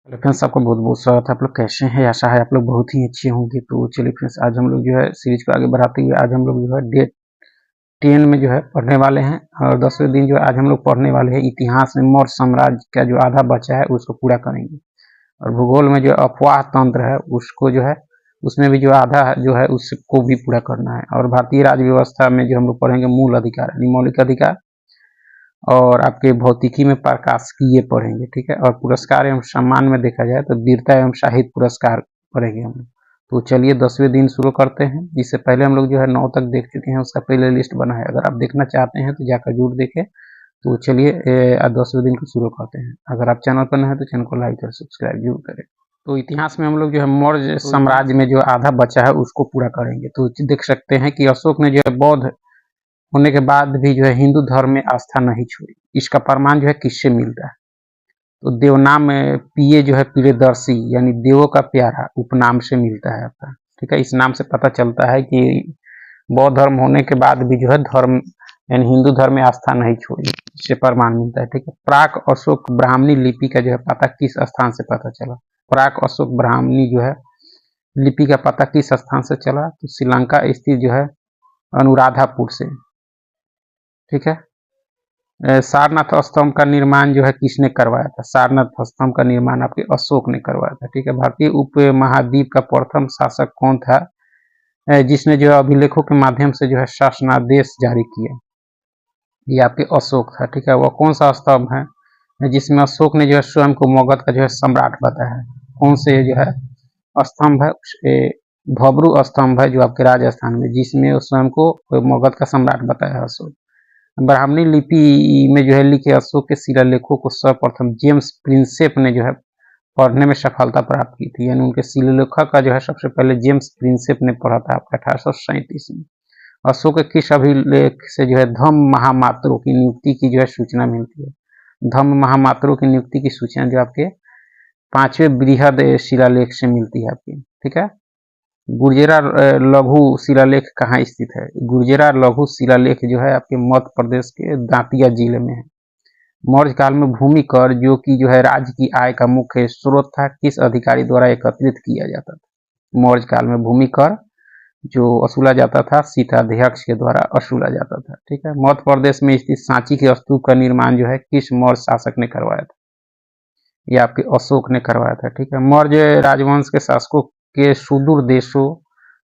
Hello friends, आपको बहुत-बहुत स्वागत है। आप लोग कैसे हैं? आशा है आप लोग बहुत ही अच्छे होंगे। तो चलिए फ्रेंड्स, आज हम लोग जो है सीरीज को आगे बढ़ाते हुए आज हम लोग जो है डे 10 में जो है पढ़ने वाले हैं और 10वें दिन जो है आज हम लोग पढ़ने वाले हैं इतिहास में मौर्य साम्राज्य का जो आधा बचा है उसको पूरा करेंगे। और भूगोल में जो अफवाह तंत्र है उसको जो है उसमें भी जो आधा जो है उसको भी पूरा करना है। और भारतीय राज्य व्यवस्था में जो हम लोग पढ़ेंगे मूल अधिकार यानी मौलिक अधिकार, और आपके भौतिकी में प्रकाशिकीय पढ़ेंगे, ठीक है। और पुरस्कार एवं सम्मान में देखा जाए तो वीरता एवं साहित्य पुरस्कार पढ़ेंगे हम लोग। तो चलिए 10वें दिन शुरू करते हैं। इससे पहले हम लोग जो है 9 तक देख चुके हैं, उसका प्ले लिस्ट बना है। अगर आप देखना चाहते हैं तो जाकर जरूर देखें। तो चलिए 10वें दिन को शुरू करते हैं। अगर आप चैनल पर नए हैं तो चैनल को लाइक और सब्सक्राइब जरूर करें। तो इतिहास में हम लोग जो है मौर्य साम्राज्य में जो आधा बचा है उसको पूरा करेंगे। तो देख सकते हैं कि अशोक ने जो है बौद्ध होने के बाद भी जो है हिंदू धर्म में आस्था नहीं छोड़ी। इसका प्रमाण जो है किससे मिलता है? तो देवनाम पिये जो है प्रियदर्शी यानी देवों का प्यारा उपनाम से मिलता है आपका, ठीक है। इस नाम से पता चलता है कि बौद्ध धर्म होने के बाद भी जो है धर्म यानी हिंदू धर्म में आस्था नहीं छोड़ी, इससे प्रमाण मिलता है, ठीक है। प्राक अशोक ब्राह्मणी लिपि का जो है पता किस स्थान से पता चला? प्राक अशोक ब्राह्मणी जो है लिपि का पता किस स्थान से चला? तो श्रीलंका स्थित जो है अनुराधापुर से, ठीक है। सारनाथ स्तंभ का निर्माण जो है किसने करवाया था? सारनाथ स्तंभ का निर्माण आपके अशोक ने करवाया था, ठीक है। भारतीय उपमहाद्वीप का प्रथम शासक कौन था जिसने जो है अभिलेखों के माध्यम से जो है शासनादेश जारी किया? ये आपके अशोक था, ठीक है। वह कौन सा स्तंभ है जिसमें अशोक ने जो है स्वयं को मगध का जो है सम्राट बताया है? कौन से जो है स्तंभ है? भब्रू स्तंभ है जो आपके राजस्थान में, जिसमें स्वयं को मगध का सम्राट बताया है अशोक। ब्राह्मणी लिपि में जो है लिखे अशोक के शिलालेखों को सर्वप्रथम जेम्स प्रिंसेप ने जो है पढ़ने में सफलता प्राप्त की थी, यानी उनके शिलालेखों का जो है सबसे पहले जेम्स प्रिंसेप ने पढ़ा था आपका 1837 में। अशोक के किस अभिलेख से जो है धम्म महामात्रों की नियुक्ति की जो है सूचना मिलती है? धम्म महामात्रों की नियुक्ति की सूचना जो आपके 5वें बृहद शिलालेख से मिलती है आपकी, ठीक है। गुर्जरा लघु शिलालेख कहाँ स्थित है? गुर्जरा लघु शिलालेख जो है आपके मध्य प्रदेश के दांतिया जिले में है। मौर्य काल में भूमि कर जो कि जो है राज्य की आय का मुख्य स्रोत था, किस अधिकारी द्वारा एकत्रित किया जाता था? मौर्य काल में भूमि कर जो वसूला जाता था शीताध्यक्ष के द्वारा वसूला जाता था, ठीक है। मध्य प्रदेश में स्थित सांची के स्तूप का निर्माण जो है किस मौर्य शासक ने करवाया था? ये आपके अशोक ने करवाया था, ठीक है। मौर्य राजवंश के शासकों के सुदूर देशों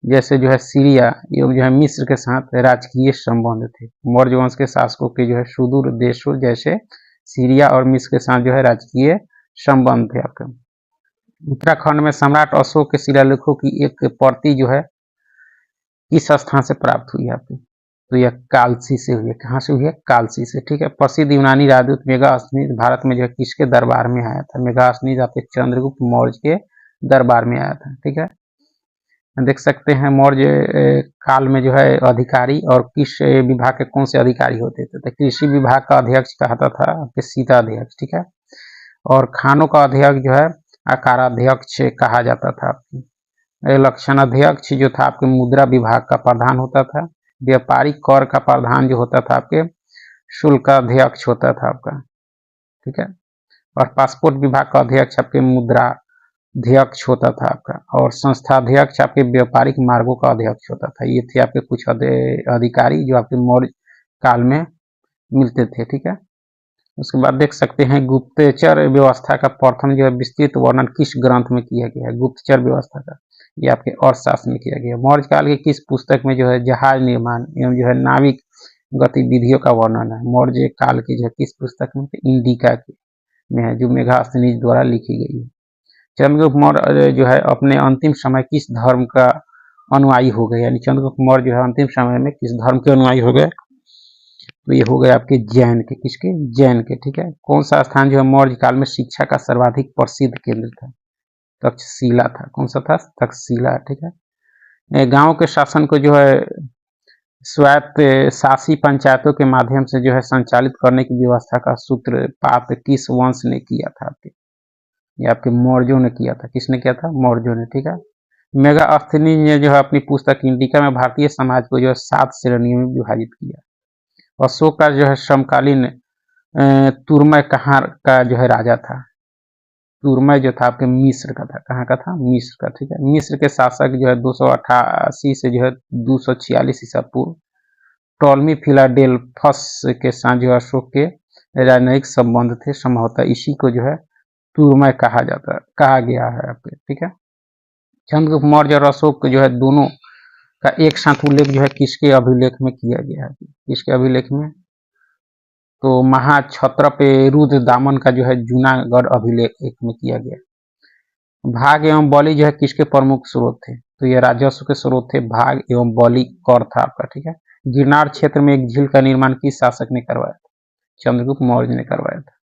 जैसे जो है सीरिया एवं जो है मिस्र के साथ राजकीय संबंध थे। मौर्य वंश के शासकों के जो है सुदूर देशों जैसे सीरिया और मिस्र के साथ जो है राजकीय संबंध थे आपके। उत्तराखंड में सम्राट अशोक के शिलालेखों की एक प्रति जो है किस स्थान से प्राप्त हुई आपकी? तो यह कालसी से हुई है। कहाँ से हुई है? कालसी से, ठीक है। प्रसिद्ध यूनानी राजदूत मेगास्थनीज भारत में जो है किसके दरबार में आया था? मेगास्थनीज आपके चंद्रगुप्त मौर्य के दरबार में आया था, ठीक है। देख सकते हैं मौर्य काल में जो है अधिकारी और किस विभाग के कौन से अधिकारी होते थे? तो कृषि विभाग का अध्यक्ष कहता था आपके शीताध्यक्ष, ठीक है। और खानों का अध्यक्ष जो है आकाराध्यक्ष कहा जाता था आपकी। लक्षण अध्यक्ष जो था आपके मुद्रा विभाग का प्रधान होता था। व्यापारिक कर का प्रधान जो होता था आपके शुल्क अध्यक्ष होता था आपका, ठीक है। और पासपोर्ट विभाग का अध्यक्ष आपके मुद्रा अध्यक्ष होता था आपका। और संस्थाध्यक्ष आपके व्यापारिक मार्गों का अध्यक्ष होता था। ये थे आपके कुछ अधिकारी जो आपके मौर्य काल में मिलते थे, ठीक है। उसके बाद देख सकते हैं गुप्तचर व्यवस्था का प्रथम जो है विस्तृत वर्णन किस ग्रंथ में किया गया है? गुप्तचर व्यवस्था का ये आपके अर्थशास्त्र में किया गया है। मौर्य काल के किस पुस्तक में जो है जहाज निर्माण एवं जो है नाविक गतिविधियों का वर्णन है? मौर्य काल की जो है किस पुस्तक में? इंडिका में है जो मेगास्थनीज द्वारा लिखी गई है। चंद्रगुप्त मौर्य जो है अपने अंतिम समय किस धर्म का अनुयायी हो गए? यानी चंद्रगुप्त मौर्य जो है अंतिम समय में किस धर्म के अनुयायी हो गए? तो ये हो गए आपके जैन के। किसके? जैन के, ठीक है। कौन सा स्थान जो है मौर्य काल में शिक्षा का सर्वाधिक प्रसिद्ध केंद्र था? तक्षशिला था। कौन सा था? तक्षशिला, ठीक है। गांव के शासन को जो है स्वायत्त शासी पंचायतों के माध्यम से जो है संचालित करने की व्यवस्था का सूत्रपात किस वंश ने किया था? आपके ये आपके मौर्यों ने किया था। किसने किया था? मौर्यों ने, ठीक है। मेगास्थनीज ने जो है अपनी पुस्तक इंडिका में भारतीय समाज को जो है 7 श्रेणियों में विभाजित किया। अशोक का जो है समकालीन तुर्मय कहाँ का जो है राजा था? तुरमय जो था आपके मिस्र का था, कहाँ का था, मिस्र का, ठीक है। मिस्र के शासक जो है 288 से जो है 246 ईसा पूर्व टॉलमी फिलाडेल्फस के साथ जो अशोक के राजनयिक संबंध थे, संभवतः इसी को जो है तुरमय कहा गया है आपके, ठीक है। चंद्रगुप्त मौर्य और अशोक जो है दोनों का एक साथ उल्लेख जो है किसके अभिलेख में किया गया है, किसके अभिलेख में, तो महाक्षत्रप रुद्रदामन का जो है जूनागढ़ अभिलेख में किया गया। भाग एवं बलि जो है किसके प्रमुख स्रोत थे, तो ये राजस्व के स्रोत थे, भाग एवं बलि कर था आपका, ठीक है। गिरनार क्षेत्र में एक झील का निर्माण किस शासक ने करवाया था, चंद्रगुप्त मौर्य ने करवाया था।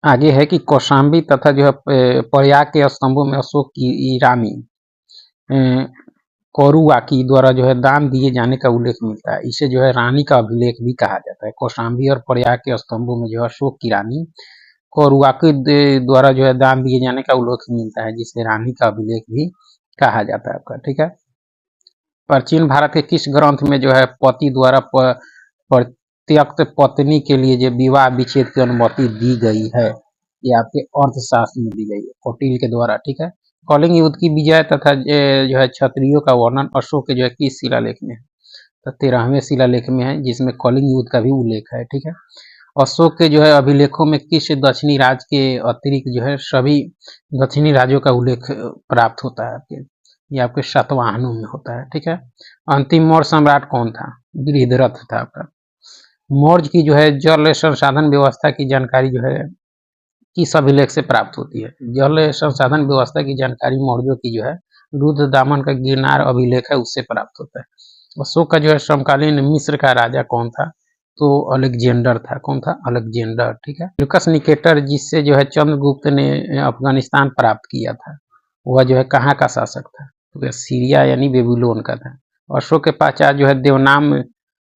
आगे है कि कौशाम्बी तथा जो है प्रयाग के स्तंभों में अशोक की रानी कौरुवाकी द्वारा जो है दान दिए जाने का उल्लेख मिलता है। इसे जो है रानी का अभिलेख भी कहा जाता है। कौशाम्बी और प्रयाग के स्तंभों में जो है अशोक की रानी कौरुवाकी द्वारा जो है दान दिए जाने का उल्लेख मिलता है, जिसे रानी का अभिलेख भी कहा जाता है आपका, ठीक है। प्राचीन भारत के किस ग्रंथ में जो है पति द्वारा प्रत्यक्त पत्नी के लिए जो विवाह विच्छेद की अनुमति दी गई है, ये आपके अर्थशास्त्र में दी गई है कौटिल्य के द्वारा, ठीक है। कलिंग युद्ध की विजय तथा जो है क्षत्रियों का वर्णन अशोक के जो है किस शिलालेख में है, तो 13वें शिलालेख में है, जिसमें कलिंग युद्ध का भी उल्लेख है, ठीक है। अशोक के जो है अभिलेखों में किस दक्षिणी राज्य के अतिरिक्त जो है सभी दक्षिणी राज्यों का उल्लेख प्राप्त होता है आपके, ये आपके सातवाहनों में होता है, ठीक है। अंतिम मौर्य सम्राट कौन था, बृहद्रथ था आपका। मौर्य की जो है जल संसाधन व्यवस्था की जानकारी जो है किस अभिलेख से प्राप्त होती है, जल संसाधन व्यवस्था की जानकारी मौर्यों की जो है रुद्रदामन का गिरनार अभिलेख है उससे प्राप्त होता है। अशोक का जो है समकालीन मिस्र का राजा कौन था, तो अलेक्जेंडर था, कौन था, अलेक्जेंडर, ठीक है। सेल्यूकस निकेटर जिससे जो है चंद्रगुप्त ने अफगानिस्तान प्राप्त किया था, वह जो है कहाँ का शासक था, तो सीरिया यानी बेबीलोन का था। अशोक के पश्चात जो है देवनाम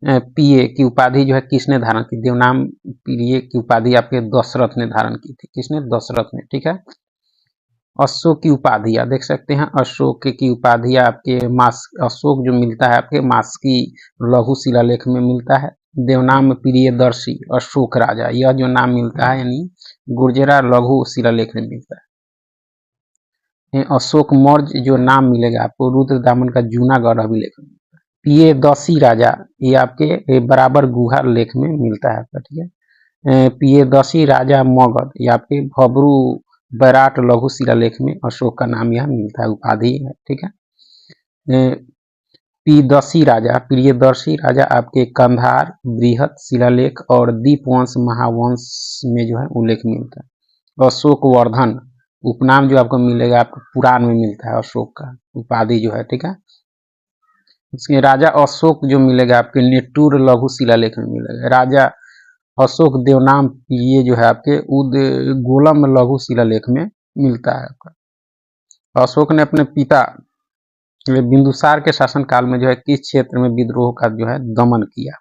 पिये की उपाधि जो है किसने धारण की, देवनाम पिये की उपाधि आपके दशरथ ने धारण की थी, किसने, दशरथ ने, ठीक है। अशोक की उपाधियां देख सकते हैं, अशोक की उपाधियां आपके अशोक जो मिलता है आपके मास्की लघु शिलालेख में मिलता है। देवनाम प्रियदर्शी अशोक राजा, यह जो नाम मिलता है यानी गुर्जरा लघु शिलालेख में मिलता है। अशोक मौर्य जो नाम मिलेगा आपको रुद्रदामन का जूनागढ़ अभिलेख में, पियदर्शी राजा ये आपके बराबर गुहा लेख में मिलता है आपका, ठीक है। पियदर्शी राजा मगध ये आपके भबरू बैराट लघु शिलालेख में अशोक का नाम यह मिलता है, उपाधि है, ठीक है। प्रियदर्शी राजा आपके कंधार बृहत शिलालेख और दीपवंश महावंश में जो है उल्लेख मिलता है। अशोक वर्धन उपनाम जो आपको मिलेगा आपको पुराण में मिलता है अशोक का उपाधि जो है, ठीक है। उसके राजा अशोक जो मिलेगा आपके नेटूर लघु शिलालेख में मिलेगा। राजा अशोक देवनाम ये जो है आपके उदगोलम लघु शिलालेख में मिलता है आपका। अशोक ने अपने पिता बिंदुसार के शासनकाल में जो है किस क्षेत्र में विद्रोह का जो है दमन किया,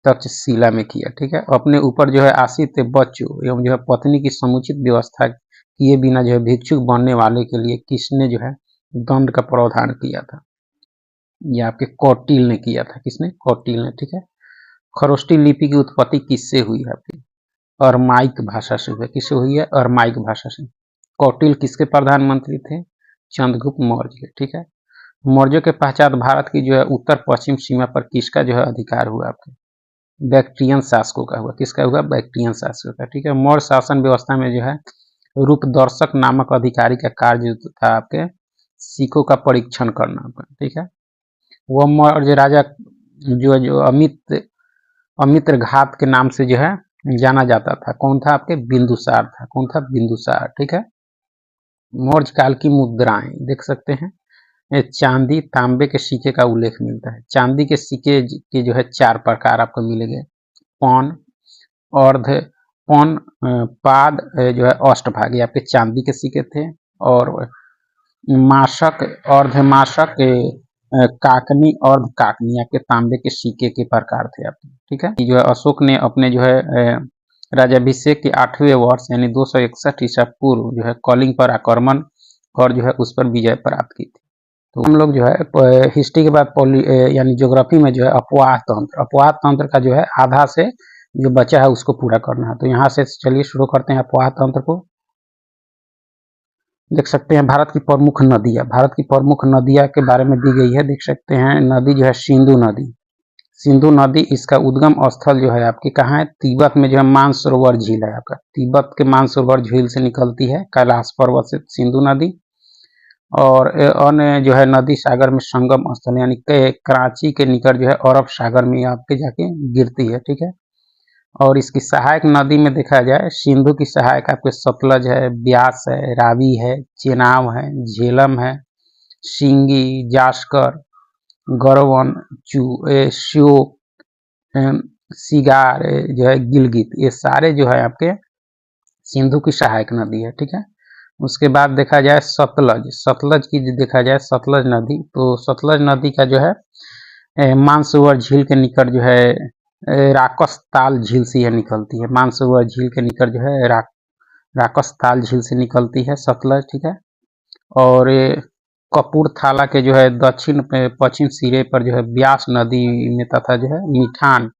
तक्षशिला में किया, ठीक है। अपने ऊपर जो है आश्रित बच्चों एवं जो है पत्नी की समुचित व्यवस्था किए बिना जो है भिक्षुक बनने वाले के लिए किसने जो है दंड का प्रावधान किया था, ये आपके कौटिल्य ने किया था, किसने, कौटिल्य ने, ठीक है। खरोष्टी लिपि की उत्पत्ति किससे हुई है आपकी, अरमाइक भाषा से हुई, किससे हुई है, अरमाइक भाषा से। कौटिल्य किसके प्रधानमंत्री थे, चंद्रगुप्त मौर्य, ठीक है। मौर्यों के पश्चात भारत की जो है उत्तर पश्चिम सीमा पर किसका जो है अधिकार हुआ आपके, बैक्ट्रियन शासकों का हुआ, किसका हुआ, बैक्ट्रियन शासकों का, ठीक है। मौर्य शासन व्यवस्था में जो है रूपदर्शक नामक अधिकारी का कार्य था आपके सिखों का परीक्षण करना, ठीक है। वह मौर्य राजा जो अमित्र घात के नाम से जो है जाना जाता था, कौन था आपके, बिंदुसार था, कौन था, बिंदुसार, ठीक है। मौर्य काल की मुद्राएं देख सकते हैं, चांदी तांबे के सिक्के का उल्लेख मिलता है। चांदी के सिक्के के जो है 4 प्रकार आपको मिलेंगे, पौन, अर्ध पौन, पाद जो है अष्टभागी आपके चांदी के सिक्के थे, और माशक, अर्धमाशक, काकनी, अर्ध काकनी आपके तांबे के सिक्के के प्रकार थे आपके, ठीक है। जो है अशोक ने अपने जो है राजाभिषेक के 8वें वर्ष यानी 261 ईसा पूर्व जो है कलिंग पर आक्रमण और जो है उस पर विजय प्राप्त की थी। तो हम लोग जो है हिस्ट्री के बाद यानी ज्योग्राफी में जो है अपवाह तंत्र का जो है आधा से जो बचा है उसको पूरा करना है। तो यहाँ से चलिए शुरू करते हैं अपवाह तंत्र को। देख सकते हैं भारत की प्रमुख नदियाँ, भारत की प्रमुख नदियाँ के बारे में दी गई है। देख सकते हैं नदी जो है सिंधु नदी, सिंधु नदी इसका उद्गम स्थल जो है आपकी कहाँ है, तिब्बत में जो है मानसरोवर झील है आपका, तिब्बत के मानसरोवर झील से निकलती है कैलाश पर्वत से सिंधु नदी। और अन्य जो है नदी सागर में संगम स्थल यानी कराची के निकट जो है अरब सागर में आपके जाके गिरती है, ठीक है। और इसकी सहायक नदी में देखा जाए सिंधु की सहायक आपके सतलज है, ब्यास है, रावी है, चेनाब है, झेलम है, सिंगी, जास्कर, गरवन, श्योक, सिगार जो है, गिलगित, ये सारे जो है आपके सिंधु की सहायक नदी है, ठीक है। उसके बाद देखा जाए सतलज, सतलज की देखा जाए सतलज नदी, तो सतलज नदी का जो है मानसरोवर झील के निकट जो है राकस ताल झील से यह निकलती है, मानसरोवर झील के निकट जो है राकस ताल झील से निकलती है सतलज, ठीक है। और कपूरथला के जो है दक्षिण पश्चिम सिरे पर जो है ब्यास नदी में तथा जो है मिठान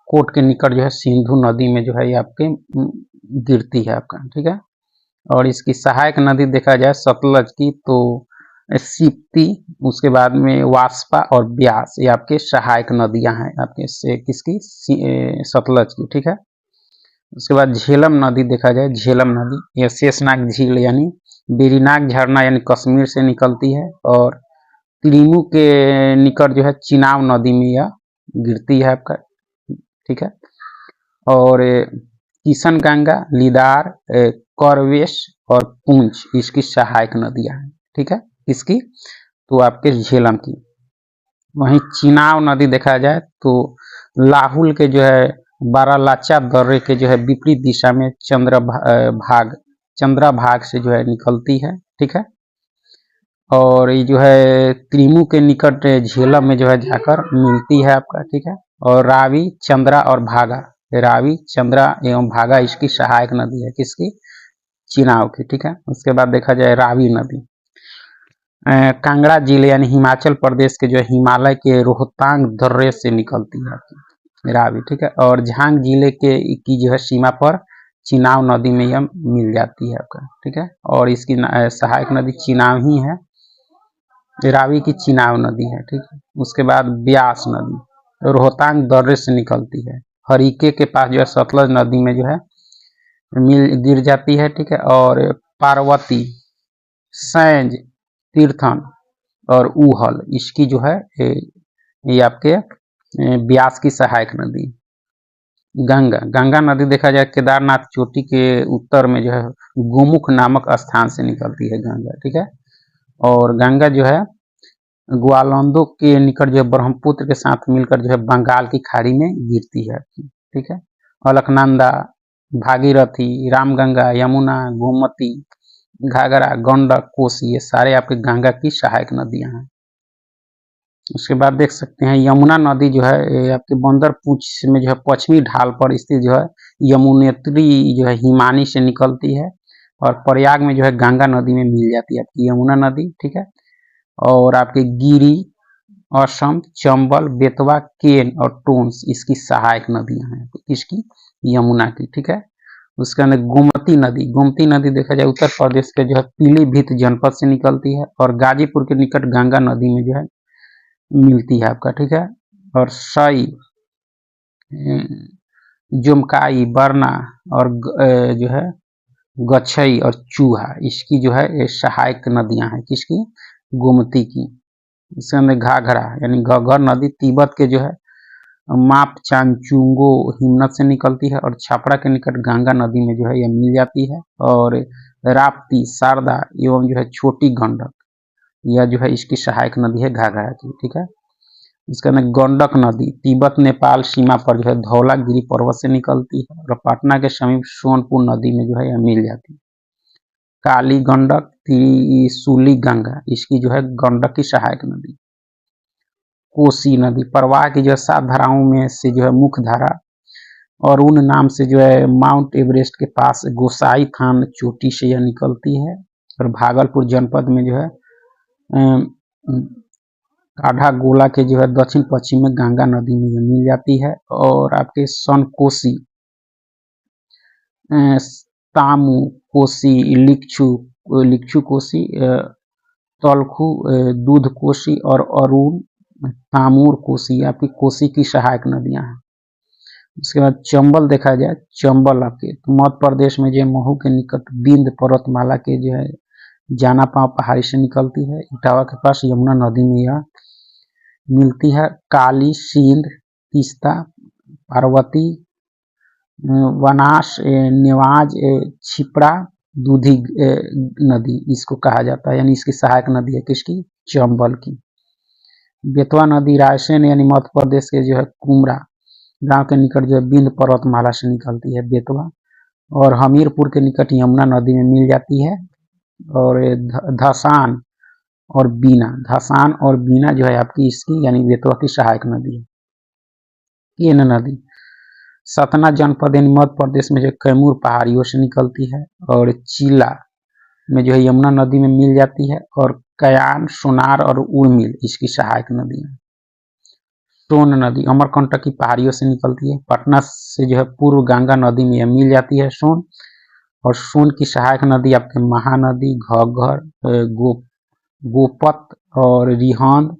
कोट के निकट जो है सिंधु नदी में जो है ये आपके गिरती है आपका, ठीक है। और इसकी सहायक नदी देखा जाए सतलज की तो सिप्ती, उसके बाद में वास्पा और ब्यास, ये आपके सहायक नदियां हैं आपके से किसकी सतलज की, ठीक है। उसके बाद झेलम नदी देखा जाए, झेलम नदी ये शेषनाग झील यानी बेरीनाग झरना यानी कश्मीर से निकलती है और त्रिमू के निकट जो है चिनाब नदी में यह गिरती है आपका, ठीक है। और किशन गंगा, लिदार, करवेश और पुंछ इसकी सहायक नदियां हैं, ठीक है। इसकी तो आपके झेलम की। वहीं चिनाब नदी देखा जाए तो लाहुल के जो है बारालाचा दर्रे के जो है विपरीत दिशा में चंद्रभाग से जो है निकलती है, ठीक है। और ये जो है त्रिमू के निकट झेलम में जो है जाकर मिलती है आपका, ठीक है। और रावी, चंद्रा और भागा, रावी, चंद्रा एवं भागा इसकी सहायक नदी है किसकी, चिनाब की, ठीक है। उसके बाद देखा जाए रावी नदी कांगड़ा जिले यानी हिमाचल प्रदेश के जो है हिमालय के रोहतांग दर्रे से निकलती है आपकी रावी, ठीक है। और झांग जिले के की जो है सीमा पर चिनाब नदी में यह मिल जाती है आपका, ठीक है। और इसकी सहायक नदी चिनाब ही है, रावी की चिनाब नदी है, ठीक है। उसके बाद ब्यास नदी रोहतांग दर्रे से निकलती है, हरिके के पास जो है सतलज नदी में जो है गिर जाती है, ठीक है। और पार्वती, सैंज, तीर्थन और ऊहल इसकी जो है ये आपके ब्यास की सहायक नदी। गंगा, गंगा नदी देखा जाए केदारनाथ चोटी के उत्तर में जो है गोमुख नामक स्थान से निकलती है गंगा, ठीक है। और गंगा जो है ग्वालंदो के निकट जो है ब्रह्मपुत्र के साथ मिलकर जो है बंगाल की खाड़ी में गिरती है, ठीक है। अलकनंदा, भागीरथी, रामगंगा, यमुना, गोमती, घाघरा, गंडक, कोसी, ये सारे आपके गंगा की सहायक नदियां हैं। उसके बाद देख सकते हैं यमुना नदी जो है आपके बंदर पूंछ में जो है पश्चिमी ढाल पर स्थित जो है यमुनेत्री जो है हिमानी से निकलती है और प्रयाग में जो है गंगा नदी में मिल जाती है आपकी यमुना नदी, ठीक है। और आपके गिरी, असम, चंबल, बेतवा, केन और टोंस इसकी सहायक नदियां हैं किसकी, यमुना की, ठीक है। उसके अंदर गोमती नदी देखा जाए उत्तर प्रदेश के जो है पीलीभीत जनपद से निकलती है और गाजीपुर के निकट गंगा नदी में जो है मिलती है आपका, ठीक है। और सई, जुमकाई, बरना और जो है गछई और चूहा इसकी जो है सहायक नदियां हैं किसकी, गोमती की। इसके अंदर घाघरा यानी घग्गर नदी तिब्बत के जो है मापचांचुंगो हिमनद से निकलती है और छापड़ा के निकट गंगा नदी में जो है यह मिल जाती है। और राप्ती, शारदा एवं जो है छोटी गंडक यह जो है इसकी सहायक नदी है घाघरा की, ठीक है। इसके अंदर गंडक नदी तिब्बत नेपाल सीमा पर जो है धौलागिरी पर्वत से निकलती है और पटना के समीप सोनपुर नदी में जो है यह मिल जाती है। काली गंडक, त्रिशूली गंगा इसकी जो है गंडक की सहायक नदी। कोसी नदी प्रवाह की जो है 7 धाराओं में से जो है मुख्य धारा और उन नाम से जो है माउंट एवरेस्ट के पास गोसाई थान चोटी से यह निकलती है और भागलपुर जनपद में जो है काढ़ा गोला के जो है दक्षिण पश्चिम में गंगा नदी में यह मिल जाती है। और आपके सनकोसी, तामू, कोसी, लिक्चू, लिच्छू कोसी, तलखू, दूध कोसी और अरुण, तामूर कोसी आपकी कोसी की सहायक नदियां हैं। उसके बाद चंबल देखा जाए, चंबल आपके तो मध्य प्रदेश में जो महू के निकट बिंद पर्वतमाला के जो है जाना पाव पहाड़ी से निकलती है। इटावा के पास यमुना नदी में यह मिलती है। काली, सिंध, तीस्ता, पार्वती, वनास, नेवाज, छिपड़ा, दूधी नदी इसको कहा जाता है, यानी इसकी सहायक नदी है किसकी, चंबल की। बेतवा नदी रायसेन यानी मध्य प्रदेश के जो है कुमरा गांव के निकट जो है बिंद पर्वतमाला से निकलती है बेतवा, और हमीरपुर के निकट यमुना नदी में मिल जाती है। और धसान और बीना, धसान और बीना जो है आपकी इसकी यानी बेतवा की सहायक नदी है। केन नदी सतना जनपद यानी मध्य प्रदेश में जो कैमूर पहाड़ियों से निकलती है, और चिला में जो है यमुना नदी में मिल जाती है। और कयान, सोनार और उर्मिल इसकी सहायक नदी है। सोन नदी अमरकंटक की पहाड़ियों से निकलती है, पटना से जो है पूर्व गंगा नदी में मिल जाती है सोन। और सोन की सहायक नदी आपके महानदी, घग्गर, गोपत और रिहंद,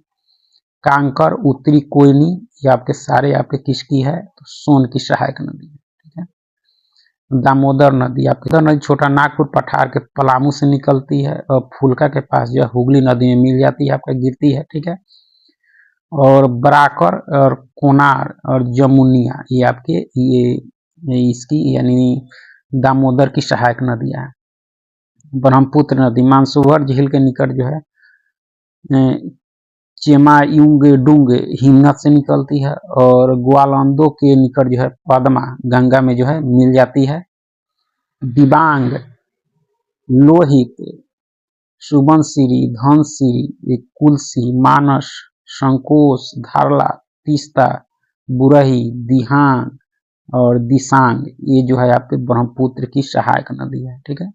कांकर, उत्तरी कोयनी, ये आपके सारे आपके किसकी है, तो सोन की सहायक नदी है। ठीक है। दामोदर नदी आपकी नदी छोटा नागपुर पठार के पलामू से निकलती है, और फुल्का के पास जो हुगली नदी में मिल जाती है आपका गिरती है। ठीक है। और बराकर और कोनार और जमुनिया ये आपके ये इसकी यानी दामोदर की सहायक नदियां हैं। ब्रह्मपुत्र नदी मानसरोवर झील के निकट जो है चेमायुंगडुंग हिमनद से निकलती है, और ग्वालंदो के निकट जो है पद्मा गंगा में जो है मिल जाती है। दिबांग, लोहित, सुबनसिरी, धनसिरी, कुलसी, मानस, संकोच, धारला, तीस्ता, बुरही, दिहांग और दिसांग ये जो है आपके ब्रह्मपुत्र की सहायक नदी है। ठीक है।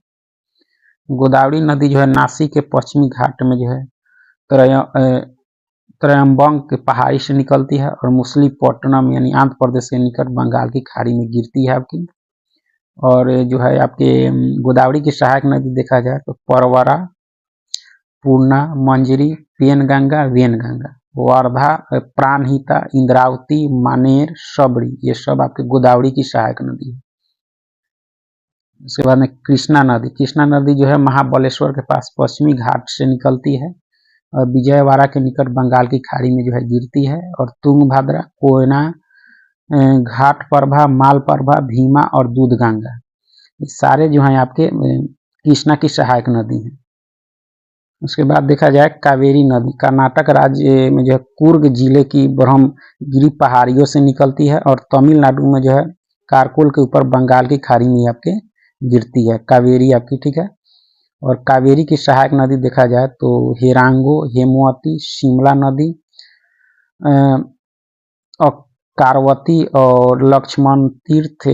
गोदावरी नदी जो है नासिक के पश्चिमी घाट में जो है त्रयंबक के पहाड़ी से निकलती है, और मुसलीपट्टनम यानी आंध्र प्रदेश के निकट बंगाल की खाड़ी में गिरती है आपकी। और जो है आपके गोदावरी की सहायक नदी देखा जाए तो परवरा, पूर्णा, मंजरी, पेनगंगा, वेनगंगा, वर्धा, प्राणहिता, इंद्रावती, मानेर, सबरी ये सब आपके गोदावरी की सहायक नदी है। उसके बाद में कृष्णा नदी, कृष्णा नदी जो है महाबलेश्वर के पास पश्चिमी घाट से निकलती है, और विजयवाड़ा के निकट बंगाल की खाड़ी में जो है गिरती है। और तुंगभद्रा, कोयना, घाटप्रभा, मालप्रभा, भीमा और दूधगंगा ये सारे जो हैं आपके कृष्णा की सहायक नदी हैं। उसके बाद देखा जाए कावेरी नदी कर्नाटक राज्य में जो है कुर्ग जिले की ब्रह्मगिरी पहाड़ियों से निकलती है, और तमिलनाडु में जो है कारकोल के ऊपर बंगाल की खाड़ी में आपके गिरती है कावेरी आपकी। ठीक है। और कावेरी की सहायक नदी देखा जाए तो हेरांगो, हेमवती, शिमला नदी, कारवती और लक्ष्मण तीर्थ,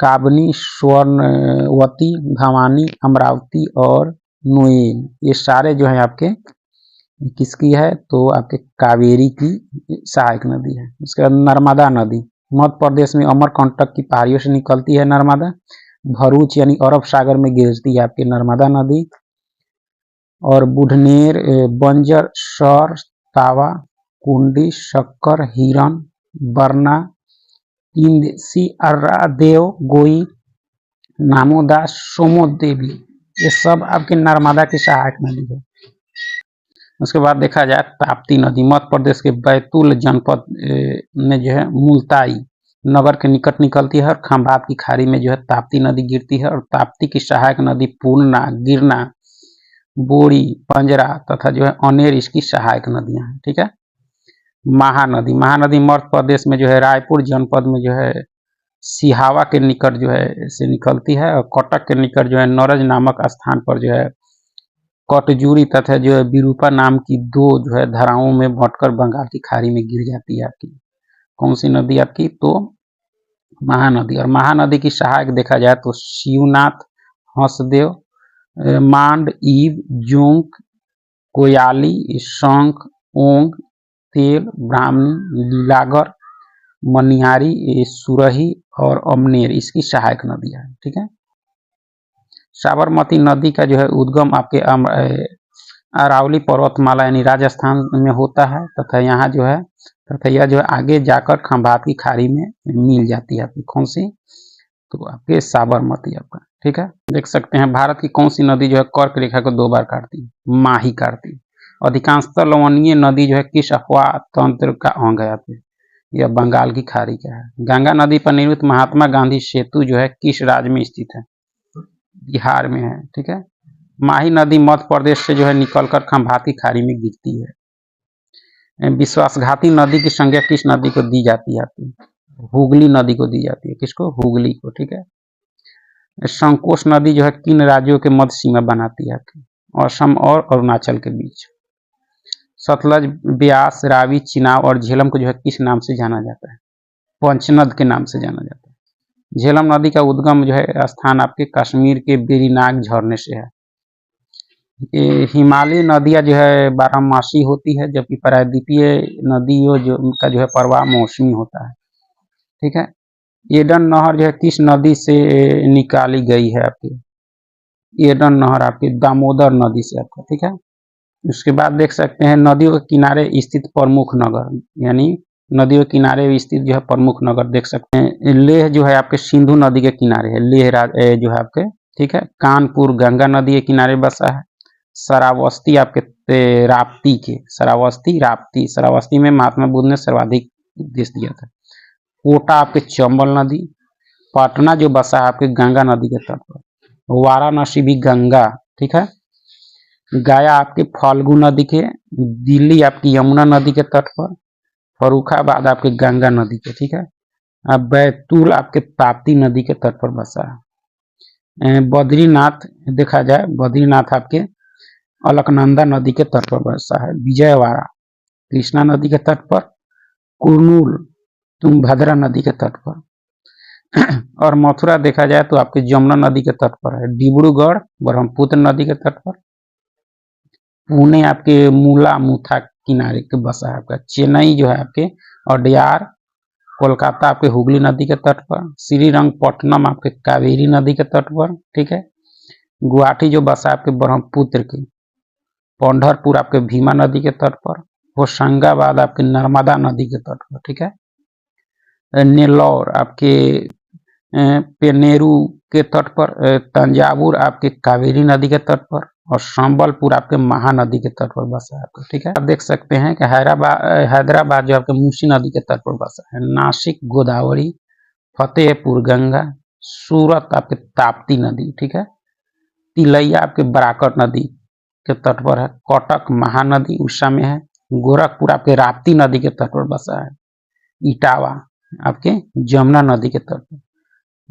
काबनी, स्वर्णवती, भवानी, अमरावती और नोएन ये सारे जो है आपके किसकी है, तो आपके कावेरी की सहायक नदी है। उसके बाद नर्मदा नदी मध्य प्रदेश में अमरकंटक की पहाड़ियों से निकलती है नर्मदा, भरूच यानी अरब सागर में गिरती है आपकी नर्मदा नदी। और बुढ़नेर, बंजर, सर, तावा, कुंडी, शक्कर, हिरन, बरना, तिंदसी, अर्रा, देव, गोई, नामोदास, सोमोदेवी ये सब आपके नर्मदा की सहायक नदी है। उसके बाद देखा जाए ताप्ती नदी मध्य प्रदेश के बैतूल जनपद में जो है मुल्ताई नगर के निकट निकलती है, और खंभात की खाड़ी में जो है ताप्ती नदी गिरती है। और ताप्ती की सहायक नदी पूर्णा, गिरना, बोरी, पंजरा तथा जो है अनेर इसकी सहायक नदियां हैं। ठीक है। महानदी, महानदी मध्य प्रदेश में जो है रायपुर जनपद में जो है सिहावा के निकट जो है से निकलती है, और कटक के निकट जो है नरज नामक स्थान पर जो है कटजूरी तथा जो है विरूपा नाम की दो जो है धाराओं में बंटकर बंगाल की खाड़ी में गिर जाती है आपकी। कौन सी नदी आपकी, तो महानदी। और महानदी की सहायक देखा जाए तो शिवनाथ, हंसदेव, मांड, ईब, जोंक, कोयाली, शंख, ओंग, तेल, ब्राह्मणी, लीलागर, मनिहारी, सुरही और अमनेर इसकी सहायक नदियां है। ठीक है। साबरमती नदी का जो है उद्गम आपके अरावली पर्वतमाला यानी राजस्थान में होता है तथा यहाँ जो है तथा यह जो है आगे जाकर खंभात की खाड़ी में मिल जाती है आपकी कौन सी, तो आपके साबरमती आपका। ठीक है, देख सकते हैं भारत की कौन सी नदी जो है कर्क रेखा को 2 बार काटती है, माही काटती है। अधिकांशतः लवणीय नदी जो है किस अफवाह तंत्र का अंग है आपके, यह बंगाल की खाड़ी का है। गंगा नदी पर निर्मित महात्मा गांधी सेतु जो है किस राज्य में स्थित है, बिहार में है। ठीक है, माही नदी मध्य प्रदेश से जो है निकलकर खंभात की खाड़ी में गिरती है। विश्वासघाती नदी की संज्ञा किस नदी को दी जाती है आपकी, हुगली नदी को दी जाती है, किसको, हुगली को। ठीक है, संकोच नदी जो है किन राज्यों के मध्य सीमा बनाती है आपकी, असम और अरुणाचल के बीच। सतलज, ब्यास, रावी, चिनाब और झेलम को जो है किस नाम से जाना जाता है, पंचनद के नाम से जाना जाता है। झेलम नदी का उद्गम जो है स्थान आपके कश्मीर के बेरीनाग झरने से है। ये हिमालयी नदियां जो है बारहमासी होती है, जबकि प्रायद्वीपीय नदियों जो उनका जो है प्रवाह मौसमी होता है। ठीक है, एडन नहर जो है किस नदी से निकाली गई है आपकी, एडन नहर आपकी दामोदर नदी से आपका। ठीक है, उसके बाद देख सकते हैं नदियों के किनारे स्थित प्रमुख नगर, यानी नदियों के किनारे स्थित जो है प्रमुख नगर देख सकते हैं। लेह जो है आपके सिंधु नदी के किनारे है, लेह जो है आपके। ठीक है, कानपुर गंगा नदी के किनारे बसा है। श्रावस्ती आपके राप्ती के, श्रावस्ती में महात्मा बुद्ध ने सर्वाधिक उपदेश दिया था। कोटा आपके चंबल नदी। पटना जो बसा है आपके गंगा नदी के तट पर। वाराणसी भी गंगा। ठीक है, गया आपके फाल्गु नदी के। दिल्ली आपकी यमुना नदी के तट पर। फर्रुखाबाद आपके गंगा नदी के। ठीक है, अब बैतूल आपके ताप्ती नदी के तट पर बसा है। बद्रीनाथ देखा जाए, बद्रीनाथ आपके अलकनंदा नदी के तट पर बसा है। विजयवाड़ा कृष्णा नदी के तट पर। कुर्नूल तुंगभद्रा नदी के तट पर। और मथुरा देखा जाए तो आपके जमुना नदी के तट पर है। डिब्रूगढ़ ब्रह्मपुत्र नदी के तट पर। पुणे आपके मूला मुथा किनारे के बसा है आपका। चेन्नई जो है आपके अडयार। कोलकाता आपके हुगली नदी के तट पर। श्रीरंगपट्टनम आपके कावेरी नदी के तट पर। ठीक है, गुवाहाटी जो बसा आपके ब्रह्मपुत्र के। पंढरपुर आपके भीमा नदी के तट पर। होशंगाबाद आपके नर्मदा नदी के तट पर। ठीक है, नेल्लौर आपके पेनेरू के तट पर। तंजावुर आपके कावेरी नदी के तट पर। और संबलपुर आपके महानदी के तट पर बसा है आपका। ठीक है, आप देख सकते हैं कि हैदराबाद जो आपके मूसी नदी के तट पर बसा है। नासिक गोदावरी। फतेहपुर गंगा। सूरत आपके ताप्ती नदी। ठीक है, तिलैया आपके बराकट नदी के तट पर है। कटक महानदी उड़ीसा में है। गोरखपुर आपके राप्ती नदी के तट पर बसा है। इटावा आपके जमुना नदी के तट पर।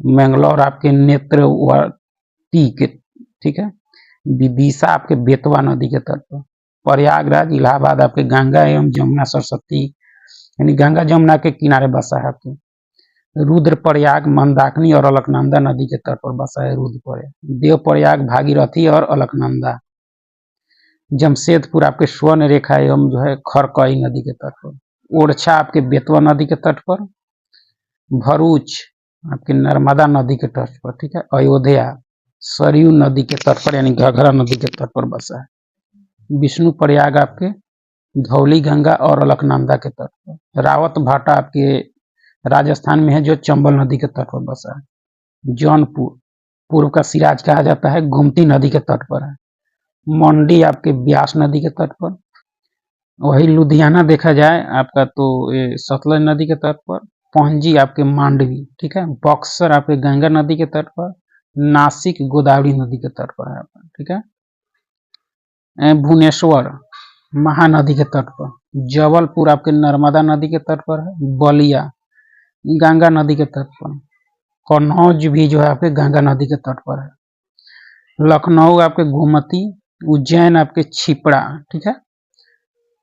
मैंगलोर आपके नेत्रवती के। ठीक है, विदिशा आपके बेतवा नदी के तट पर। प्रयागराज इलाहाबाद आपके गंगा एवं जमुना सरस्वती यानी गंगा जमुना के किनारे बसा है आपके। रुद्रप्रयाग मंदाकिनी और अलकनंदा नदी के तट पर बसा है रुद्रप्रयाग। देवप्रयाग भागीरथी और अलकनंदा। जमशेदपुर आपके स्वर्ण रेखा एवं जो है खरकई नदी के तट पर। ओरछा आपके बेतवा नदी के तट पर। भरूच आपके नर्मदा नदी के तट पर। ठीक है, अयोध्या सरयू नदी के तट पर यानी घाघरा नदी के तट पर बसा है। विष्णु प्रयाग आपके धौली गंगा और अलकनंदा के तट पर। रावत भाटा आपके राजस्थान में है जो चंबल नदी के तट पर बसा है। जौनपुर पूर्व का सिराज कहा जाता है, गोमती नदी के तट पर है। मंडी आपके ब्यास नदी के तट पर। वही लुधियाना देखा जाए आपका तो सतलज नदी के तट पर। पणजी आपके मांडवी। ठीक है, बक्सर आपके गंगा नदी के तट पर। नासिक गोदावरी नदी के तट पर है आपका। ठीक है, भुवनेश्वर महानदी के तट पर। जबलपुर आपके नर्मदा नदी के तट पर है। बलिया गंगा नदी के तट पर। कन्नौज भी जो है आपके गंगा नदी के तट पर है। लखनऊ आपके गोमती। उज्जैन आपके छिपड़ा। ठीक है,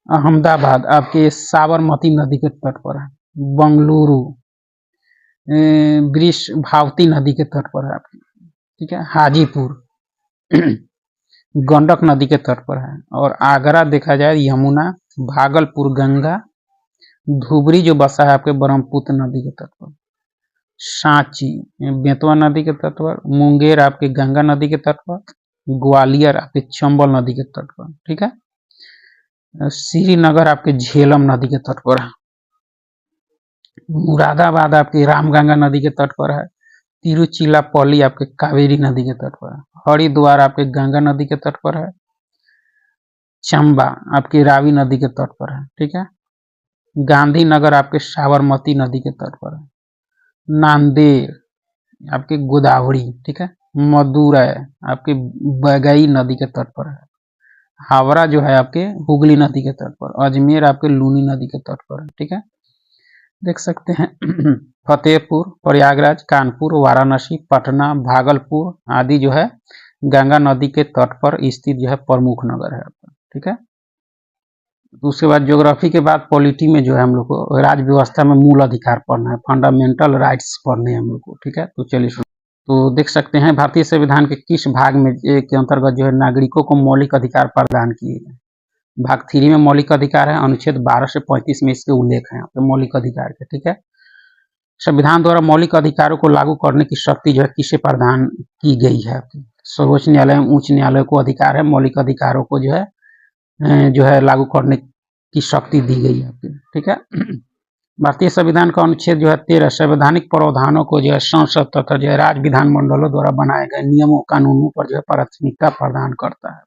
अहमदाबाद आपके साबरमती नदी के तट पर है। बंगलुरु भावती नदी के तट पर है आपके। ठीक है, हाजीपुर गंडक नदी के तट पर है। और आगरा देखा जाए यमुना। भागलपुर गंगा। धुबरी जो बसा है आपके ब्रह्मपुत्र नदी के तट पर। सांची बेतवा नदी के तट पर, मुंगेर आपके गंगा नदी के तट पर, ग्वालियर आपके चंबल नदी के तट पर, ठीक है। श्रीनगर आपके झेलम नदी के तट पर है। मुरादाबाद आपके रामगंगा नदी के तट पर है। तिरुचिरापल्ली आपके कावेरी नदी के तट पर है। हरिद्वार आपके गंगा नदी के तट पर है। चंबा आपकी रावी नदी के तट पर है, ठीक है। गांधीनगर आपके साबरमती नदी के तट पर है। नांदेड़ आपके गोदावरी, ठीक है। मदुरै आपके बगई नदी के तट पर है। हावड़ा जो है आपके हुगली नदी के तट पर। अजमेर आपके लूनी नदी के तट पर है, ठीक है। देख सकते हैं फतेहपुर, प्रयागराज, कानपुर, वाराणसी, पटना, भागलपुर आदि जो है गंगा नदी के तट पर स्थित जो है प्रमुख नगर है आपका, ठीक है। उसके बाद ज्योग्राफी के बाद पॉलिटी में जो है हम लोग को राज्य व्यवस्था में मूल अधिकार पढ़ना है, फंडामेंटल राइट्स पढ़ने हैं हम लोग को, ठीक है। तो चलिए तो देख सकते हैं भारतीय संविधान के किस भाग में के अंतर्गत जो है नागरिकों को मौलिक अधिकार प्रदान किए गए। भाग 3 में मौलिक अधिकार है, अनुच्छेद 12 से 35 में इसके उल्लेख है मौलिक अधिकार के, ठीक है। संविधान द्वारा मौलिक अधिकारों को लागू करने की शक्ति जो है किसे प्रदान की गई है। सर्वोच्च न्यायालय उच्च न्यायालय को अधिकार है मौलिक अधिकारों को जो है लागू करने की शक्ति दी गई है, ठीक है। भारतीय संविधान का अनुच्छेद जो है 13 संवैधानिक प्रावधानों को जो है संसद तथा जो है राज्य विधानमंडलों द्वारा बनाए गए नियमों कानूनों पर जो है प्राथमिकता प्रदान करता है।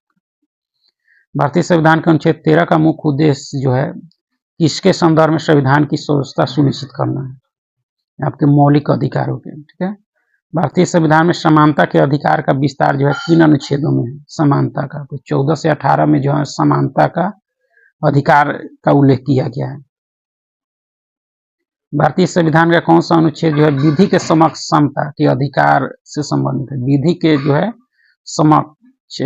भारतीय संविधान के अनुच्छेद 13 का मुख्य उद्देश्य जो है किसके संदर्भ में संविधान की सुरक्षा सुनिश्चित करना है, आपके मौलिक अधिकारों के, ठीक है। भारतीय संविधान में समानता के अधिकार का विस्तार जो है 3 अनुच्छेदों में है। समानता का 14 से 18 में जो है समानता का अधिकार का उल्लेख किया गया है। भारतीय संविधान का कौन सा अनुच्छेद जो है विधि के समक्ष समता के अधिकार से संबंधित है। विधि के जो है समक्ष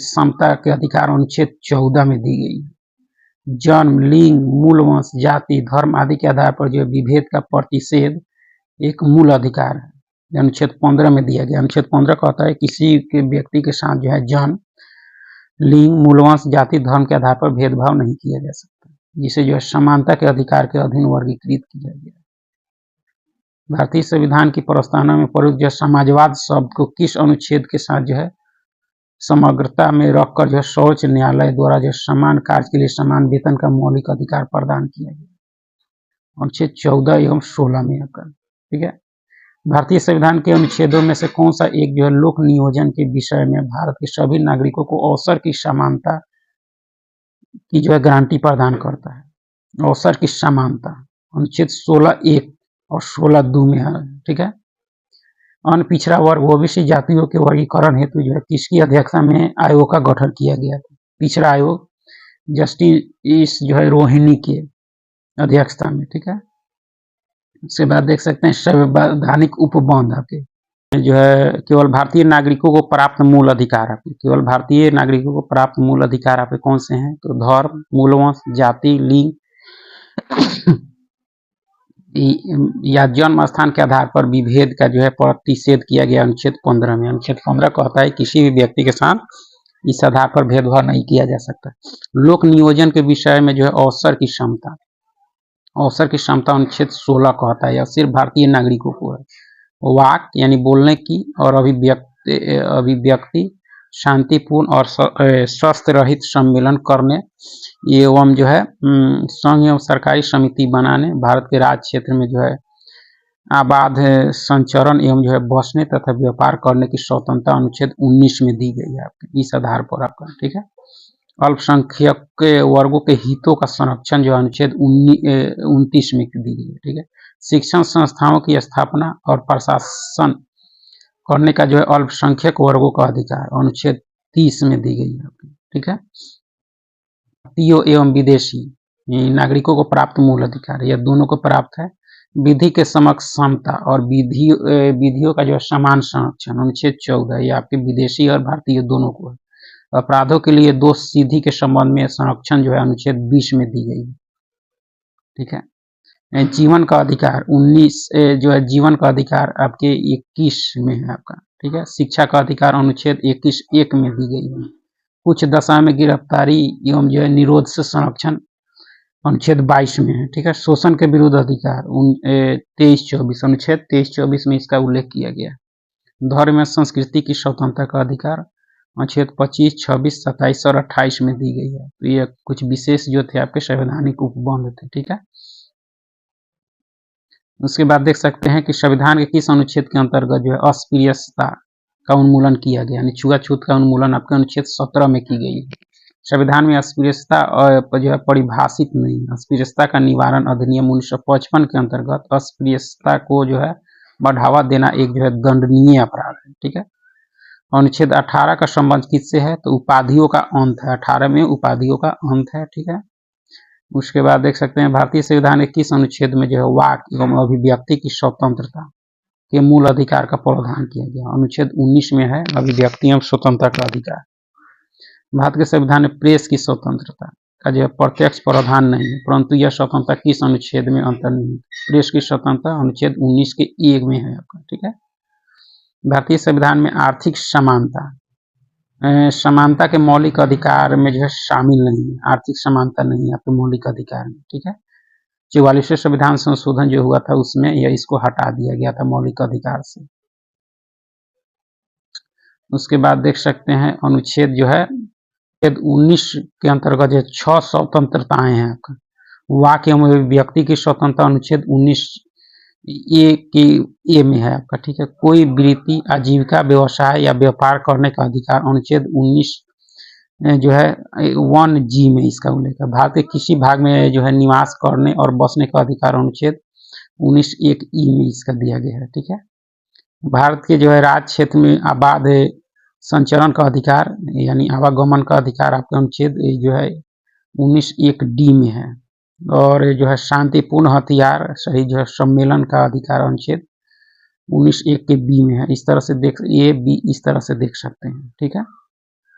समता के अधिकार अनुच्छेद 14 में दी गई है। जन्म, लिंग, मूल वंश, जाति, धर्म आदि के आधार पर जो है विभेद का प्रतिषेध एक मूल अधिकार है, अनुच्छेद 15 में दिया गया। अनुच्छेद 15 कहता है किसी के व्यक्ति के साथ जो है जन्म, लिंग, मूलवंश, जाति, धर्म के आधार पर भेदभाव नहीं किया जा सकता, जिसे जो है समानता के अधिकार के अधीन वर्गीकृत किया गया। भारतीय संविधान की प्रस्तावना में प्रयुक्त जो समाजवाद शब्द को किस अनुच्छेद के साथ जो है समग्रता में रखकर जो है सर्वोच्च न्यायालय द्वारा जो समान कार्य के लिए समान वेतन का मौलिक अधिकार प्रदान किया गया, अनुच्छेद 14 एवं 16 में आकर, ठीक है। भारतीय संविधान के अनुच्छेदों में से कौन सा एक जो है लोक नियोजन के विषय में भारत के सभी नागरिकों को अवसर की समानता की जो है गारंटी प्रदान करता है। अवसर की समानता अनुच्छेद 16(1) और 16(2) में है, ठीक है। अन्य पिछड़ा वर्ग ओबीसी जातियों के वर्गीकरण हेतु जो है किसकी अध्यक्षता में आयोग का गठन किया गया था। पिछड़ा आयोग जस्टिस जो है रोहिणी के अध्यक्षता में, ठीक है। उसके बाद देख सकते हैं संवैधानिक उपबंध आपके जो है केवल भारतीय नागरिकों को प्राप्त मूल अधिकार आपके, केवल भारतीय नागरिकों को प्राप्त मूल अधिकार आपके कौन से हैं, तो धर्म, मूलवंश, जाति, लिंग या जन्म स्थान के आधार पर विभेद का जो है प्रतिषेध किया गया अनुच्छेद 15 में। अनुच्छेद 15 कहता है किसी भी व्यक्ति के साथ इस आधार पर भेदभाव नहीं किया जा सकता। लोक नियोजन के विषय में जो है अवसर की क्षमता, अवसर की क्षमता अनुच्छेद 16 कहता है यह सिर्फ भारतीय नागरिकों को है। वाक यानी बोलने की और अभिव्यक्ति शांतिपूर्ण और स्वस्थ रहित सम्मेलन करने एवं जो है संघ एवं सरकारी समिति बनाने, भारत के राज्य क्षेत्र में जो है आबाद संचरण एवं जो है बसने तथा व्यापार करने की स्वतंत्रता अनुच्छेद 19 में दी गई है आपके, इस आधार पर आपका, ठीक है। अल्पसंख्यक के वर्गों के हितों का संरक्षण जो अनुच्छेद 29 में दी गई है, ठीक है। शिक्षण संस्थाओं की स्थापना और प्रशासन करने का जो है अल्पसंख्यक वर्गों का अधिकार अनुच्छेद 30 में दी गई है, ठीक है। भारतीय एवं विदेशी नागरिकों को प्राप्त मूल अधिकार यह दोनों को प्राप्त है। विधि के समक्ष समता और विधियों का जो है समान संरक्षण अनुच्छेद 14 ये आपके विदेशी और भारतीय दोनों को है। अपराधों के लिए दोष सिद्धि के संबंध में संरक्षण जो है अनुच्छेद 20 में दी गई है, ठीक है। जीवन का अधिकार 19 जो है जीवन का अधिकार आपके 21 में है आपका, ठीक है। शिक्षा का अधिकार अनुच्छेद 21(1) में दी गई है। कुछ दशा में गिरफ्तारी एवं जो है निरोध से संरक्षण अनुच्छेद 22 में है, ठीक है। शोषण के विरुद्ध अधिकार 23-24 अनुच्छेद 23-24 में इसका उल्लेख किया गया है। धर्म या संस्कृति की स्वतंत्रता का अधिकार अनुच्छेद 25, 26, 27 और 28 में दी गई है। तो ये कुछ विशेष जो थे आपके संवैधानिक उपबंध थे, ठीक है। उसके बाद देख सकते हैं कि संविधान के किस अनुच्छेद के अंतर्गत जो है अस्पृश्यता का उन्मूलन किया गया, यानी छुआछूत का उन्मूलन आपके अनुच्छेद 17 में की गई है। संविधान में अस्पृश्यता जो है परिभाषित नहीं है। अस्पृश्यता का निवारण अधिनियम 1955 के अंतर्गत अस्पृश्यता को जो है बढ़ावा देना एक जो है दंडनीय अपराध है, ठीक है। अनुच्छेद 18 का संबंध किससे है, तो उपाधियों का अंत है। 18 में उपाधियों का अंत है, ठीक है। उसके बाद देख सकते हैं भारतीय संविधान के किस अनुच्छेद में जो है वाक एवं अभिव्यक्ति की स्वतंत्रता के मूल अधिकार का प्रावधान किया गया। अनुच्छेद 19 में है अभिव्यक्ति एवं स्वतंत्रता का अधिकार। भारत के संविधान में प्रेस की स्वतंत्रता का जो है प्रत्यक्ष प्रावधान नहीं है, परंतु यह स्वतंत्रता किस अनुच्छेद में अंतर्निहित? प्रेस की स्वतंत्रता अनुच्छेद 19 के 1 में है आपका, ठीक है। भारतीय संविधान में आर्थिक समानता समानता के मौलिक अधिकार में जो है शामिल नहीं है। आर्थिक समानता नहीं है आपके मौलिक अधिकार में, ठीक है। 44वें संविधान संशोधन जो हुआ था उसमें यह इसको हटा दिया गया था मौलिक अधिकार से। उसके बाद देख सकते हैं अनुच्छेद जो है 19 के अंतर्गत जो 6 स्वतंत्रताएं हैं आपका। वाक एवं व्यक्ति की स्वतंत्रता अनुच्छेद 19 ए में है आपका, ठीक है। कोई वृत्ति आजीविका व्यवसाय या व्यापार करने का अधिकार अनुच्छेद 19 जो है 1G में इसका उल्लेख है। भारत के किसी भाग में जो है निवास करने और बसने का अधिकार अनुच्छेद 19(1)E में इसका दिया गया है, ठीक है। भारत के जो है राज्य क्षेत्र में आबाद संचरण का अधिकार यानी आवागमन का अधिकार आपका अनुच्छेद जो है 19(1)D में है। और जो है शांतिपूर्ण हथियार सही जो है सम्मेलन का अधिकार अनुच्छेद 19(1) के B में है। इस तरह से देख A B इस तरह से देख सकते हैं, ठीक है।